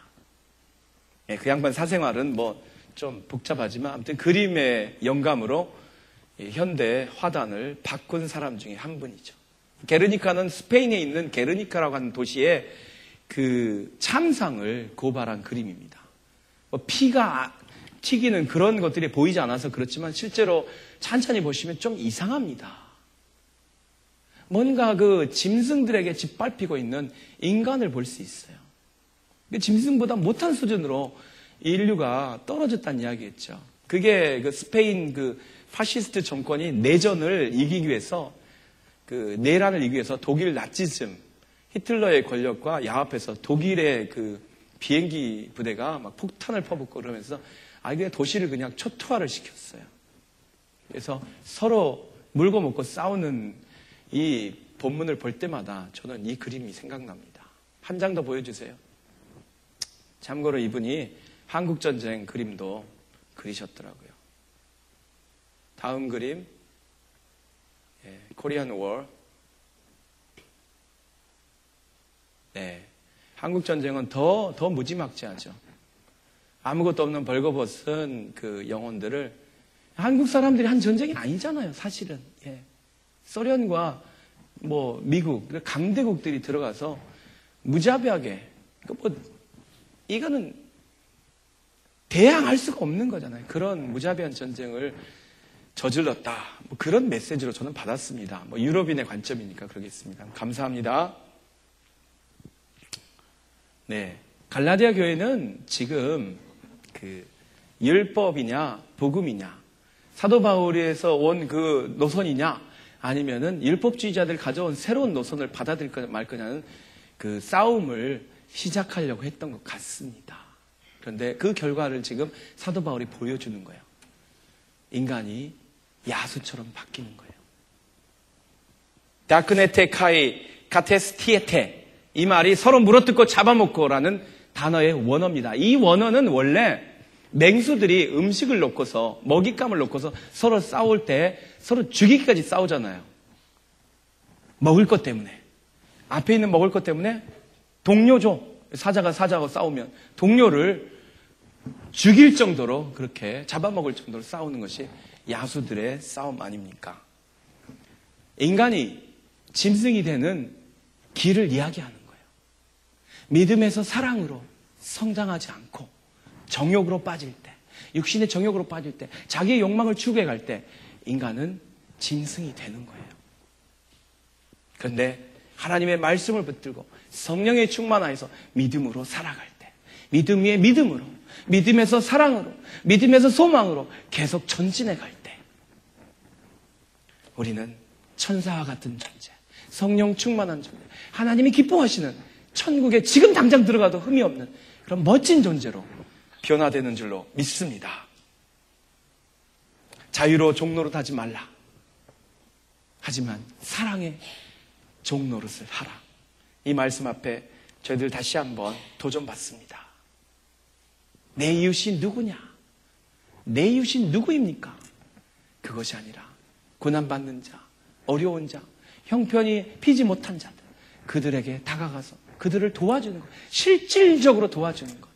그 양반 사생활은 뭐 좀 복잡하지만 아무튼 그림의 영감으로 현대 화단을 바꾼 사람 중에 한 분이죠. 게르니카는 스페인에 있는 게르니카라고 하는 도시에 그 참상을 고발한 그림입니다. 뭐 피가 튀기는 그런 것들이 보이지 않아서 그렇지만 실제로 찬찬히 보시면 좀 이상합니다. 뭔가 그 짐승들에게 짓밟히고 있는 인간을 볼 수 있어요. 짐승보다 못한 수준으로 인류가 떨어졌다는 이야기였죠. 그게 그 스페인 그 파시스트 정권이 내전을 이기기 위해서 그 내란을 이기기 위해서 독일 나치즘, 히틀러의 권력과 야합해서 독일의 그 비행기 부대가 막 폭탄을 퍼붓고 그러면서 그냥 도시를 그냥 초토화를 시켰어요. 그래서 서로 물고 먹고 싸우는 이 본문을 볼 때마다 저는 이 그림이 생각납니다. 한 장 더 보여주세요. 참고로 이분이 한국전쟁 그림도 그리셨더라고요. 다음 그림, 코리안 워. 네, 한국전쟁은 더 무지막지하죠. 아무것도 없는 벌거벗은 그 영혼들을 한국 사람들이 한 전쟁이 아니잖아요, 사실은. 소련과 뭐 미국, 강대국들이 들어가서 무자비하게, 이거는 대항할 수가 없는 거잖아요. 그런 무자비한 전쟁을 저질렀다. 그런 메시지로 저는 받았습니다. 유럽인의 관점이니까 그러겠습니다. 감사합니다. 네. 갈라디아 교회는 지금 그 율법이냐, 복음이냐, 사도 바울에서 온 그 노선이냐, 아니면은 율법주의자들 가져온 새로운 노선을 받아들일 거냐 말 거냐는 그 싸움을 시작하려고 했던 것 같습니다. 그런데 그 결과를 지금 사도 바울이 보여주는 거예요. 인간이 야수처럼 바뀌는 거예요. 다크네테 카이 카테스티에테, 이 말이 서로 물어뜯고 잡아먹고라는 단어의 원어입니다. 이 원어는 원래 맹수들이 음식을 놓고서, 먹잇감을 놓고서 서로 싸울 때 서로 죽이기까지 싸우잖아요. 먹을 것 때문에. 앞에 있는 먹을 것 때문에 동료죠. 사자가 사자하고 싸우면 동료를 죽일 정도로, 그렇게 잡아먹을 정도로 싸우는 것이 야수들의 싸움 아닙니까? 인간이 짐승이 되는 길을 이야기하는 거예요. 믿음에서 사랑으로 성장하지 않고 정욕으로 빠질 때, 육신의 정욕으로 빠질 때, 자기의 욕망을 추구해 갈 때 인간은 짐승이 되는 거예요. 그런데 하나님의 말씀을 붙들고 성령의 충만하여서 믿음으로 살아갈 때, 믿음 위에 믿음으로, 믿음에서 사랑으로, 믿음에서 소망으로 계속 전진해 갈 때, 우리는 천사와 같은 존재, 성령 충만한 존재, 하나님이 기뻐하시는 천국에 지금 당장 들어가도 흠이 없는 그런 멋진 존재로 변화되는 줄로 믿습니다. 자유로 종노릇 하지 말라. 하지만 사랑의 종노릇을 하라. 이 말씀 앞에 저희들 다시 한번 도전받습니다. 내 이웃이 누구냐? 내 이웃이 누구입니까? 그것이 아니라 고난받는 자, 어려운 자, 형편이 피지 못한 자들, 그들에게 다가가서 그들을 도와주는 것, 실질적으로 도와주는 것.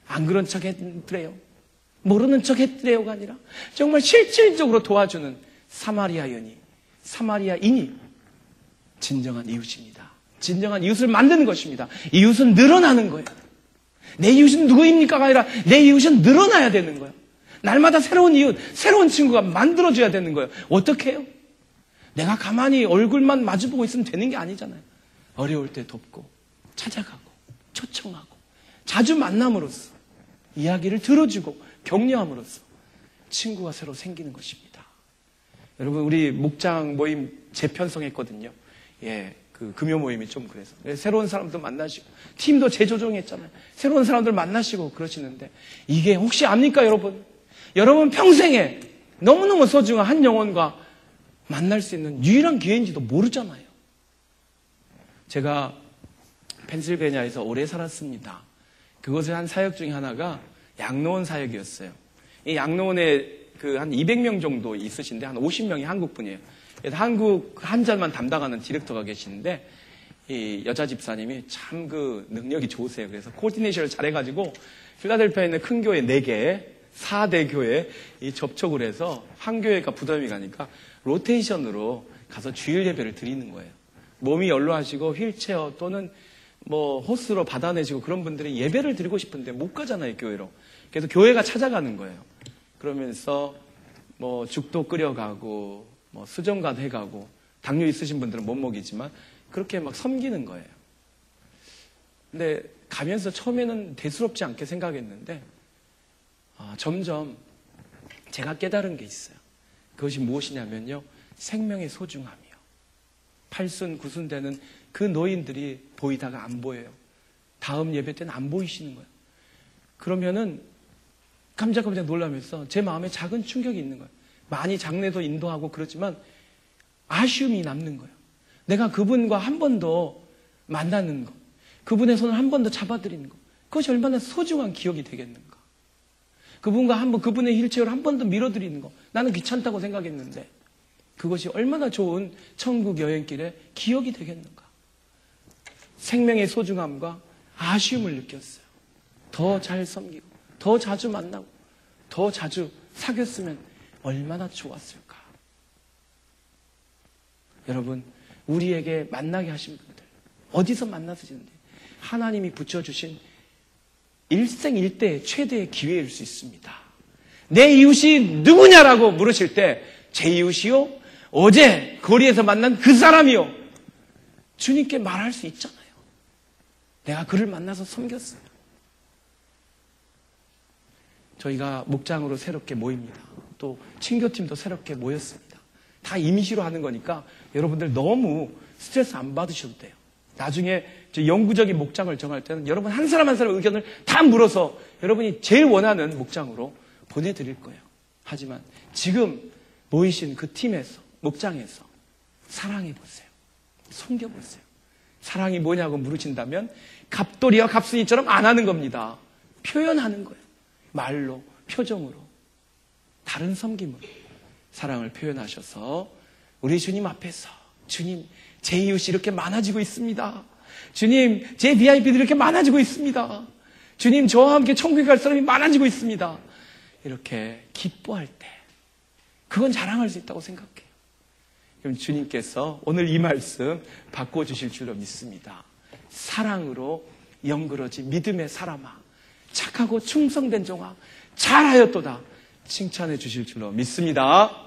안 그런 척 했더래요, 모르는 척 했더래요가 아니라 정말 실질적으로 도와주는 사마리아인이 진정한 이웃입니다. 진정한 이웃을 만드는 것입니다. 이웃은 늘어나는 거예요. 내 이웃은 누구입니까가 아니라 내 이웃은 늘어나야 되는 거예요. 날마다 새로운 이웃, 새로운 친구가 만들어져야 되는 거예요. 어떻게 해요? 내가 가만히 얼굴만 마주보고 있으면 되는 게 아니잖아요. 어려울 때 돕고, 찾아가고, 초청하고, 자주 만남으로써, 이야기를 들어주고, 격려함으로써 친구가 새로 생기는 것입니다. 여러분, 우리 목장 모임 재편성했거든요. 그 금요 모임이 좀 그래서. 새로운 사람도 만나시고, 팀도 재조정했잖아요. 새로운 사람들 만나시고 그러시는데, 이게 혹시 압니까, 여러분? 여러분 평생에 너무너무 소중한 한 영혼과 만날 수 있는 유일한 기회인지도 모르잖아요. 제가 펜실베니아에서 오래 살았습니다. 그곳의 한 사역 중에 하나가 양로원 사역이었어요. 이 양로원에 그 한 200명 정도 있으신데 한 50명이 한국 분이에요. 그래서 한국 한자만 담당하는 디렉터가 계시는데 이 여자 집사님이 참 그 능력이 좋으세요. 그래서 코디네이션을 잘해가지고 필라델피아에 있는 큰 교회 4개, 4대 교회 이 접촉을 해서 한 교회가 부담이 가니까 로테이션으로 가서 주일 예배를 드리는 거예요. 몸이 연로하시고 휠체어 또는 뭐 호스로 받아내시고 그런 분들이 예배를 드리고 싶은데 못 가잖아요, 교회로. 그래서 교회가 찾아가는 거예요. 그러면서 뭐 죽도 끓여가고 뭐 수정관 해가고 당뇨 있으신 분들은 못 먹이지만 그렇게 막 섬기는 거예요. 근데 가면서 처음에는 대수롭지 않게 생각했는데 점점 제가 깨달은 게 있어요. 그것이 무엇이냐면요. 생명의 소중함이요. 8순, 9순 되는 그 노인들이 보이다가 안 보여요. 다음 예배 때는 안 보이시는 거예요. 그러면은 깜짝깜짝 놀라면서 제 마음에 작은 충격이 있는 거예요. 많이 장례도 인도하고 그렇지만 아쉬움이 남는 거예요. 내가 그분과 한 번 더 만나는 거, 그분의 손을 한 번 더 잡아드리는 거, 그것이 얼마나 소중한 기억이 되겠는가. 그분과 한번 그분의 휠체어를 한 번 더 밀어드리는 거, 나는 귀찮다고 생각했는데 그것이 얼마나 좋은 천국 여행길의 기억이 되겠는가. 생명의 소중함과 아쉬움을 느꼈어요. 더 잘 섬기고 더 자주 만나고 더 자주 사귀었으면 얼마나 좋았을까. 여러분, 우리에게 만나게 하신 분들 어디서 만나시는지 하나님이 붙여주신 일생일대의 최대의 기회일 수 있습니다. 내 이웃이 누구냐라고 물으실 때 제 이웃이요? 어제 거리에서 만난 그 사람이요. 주님께 말할 수 있잖아요. 내가 그를 만나서 섬겼어요. 저희가 목장으로 새롭게 모입니다. 또 친교팀도 새롭게 모였습니다. 다 임시로 하는 거니까 여러분들 너무 스트레스 안 받으셔도 돼요. 나중에 영구적인 목장을 정할 때는 여러분 한 사람 한 사람 의견을 다 물어서 여러분이 제일 원하는 목장으로 보내드릴 거예요. 하지만 지금 모이신 그 팀에서, 목장에서 사랑해보세요. 섬겨보세요. 사랑이 뭐냐고 물으신다면 갑돌이와 갑순이처럼 안 하는 겁니다. 표현하는 거예요. 말로, 표정으로, 다른 섬김으로 사랑을 표현하셔서 우리 주님 앞에서 주님, 제 이웃이 이렇게 많아지고 있습니다. 주님, 제 VIP들이 이렇게 많아지고 있습니다. 주님, 저와 함께 천국에 갈 사람이 많아지고 있습니다. 이렇게 기뻐할 때 그건 자랑할 수 있다고 생각해요. 그럼 주님께서 오늘 이 말씀 바꿔주실 줄로 믿습니다. 사랑으로 연그러진 믿음의 사람아, 착하고 충성된 종아, 잘하였도다 칭찬해 주실 줄로 믿습니다.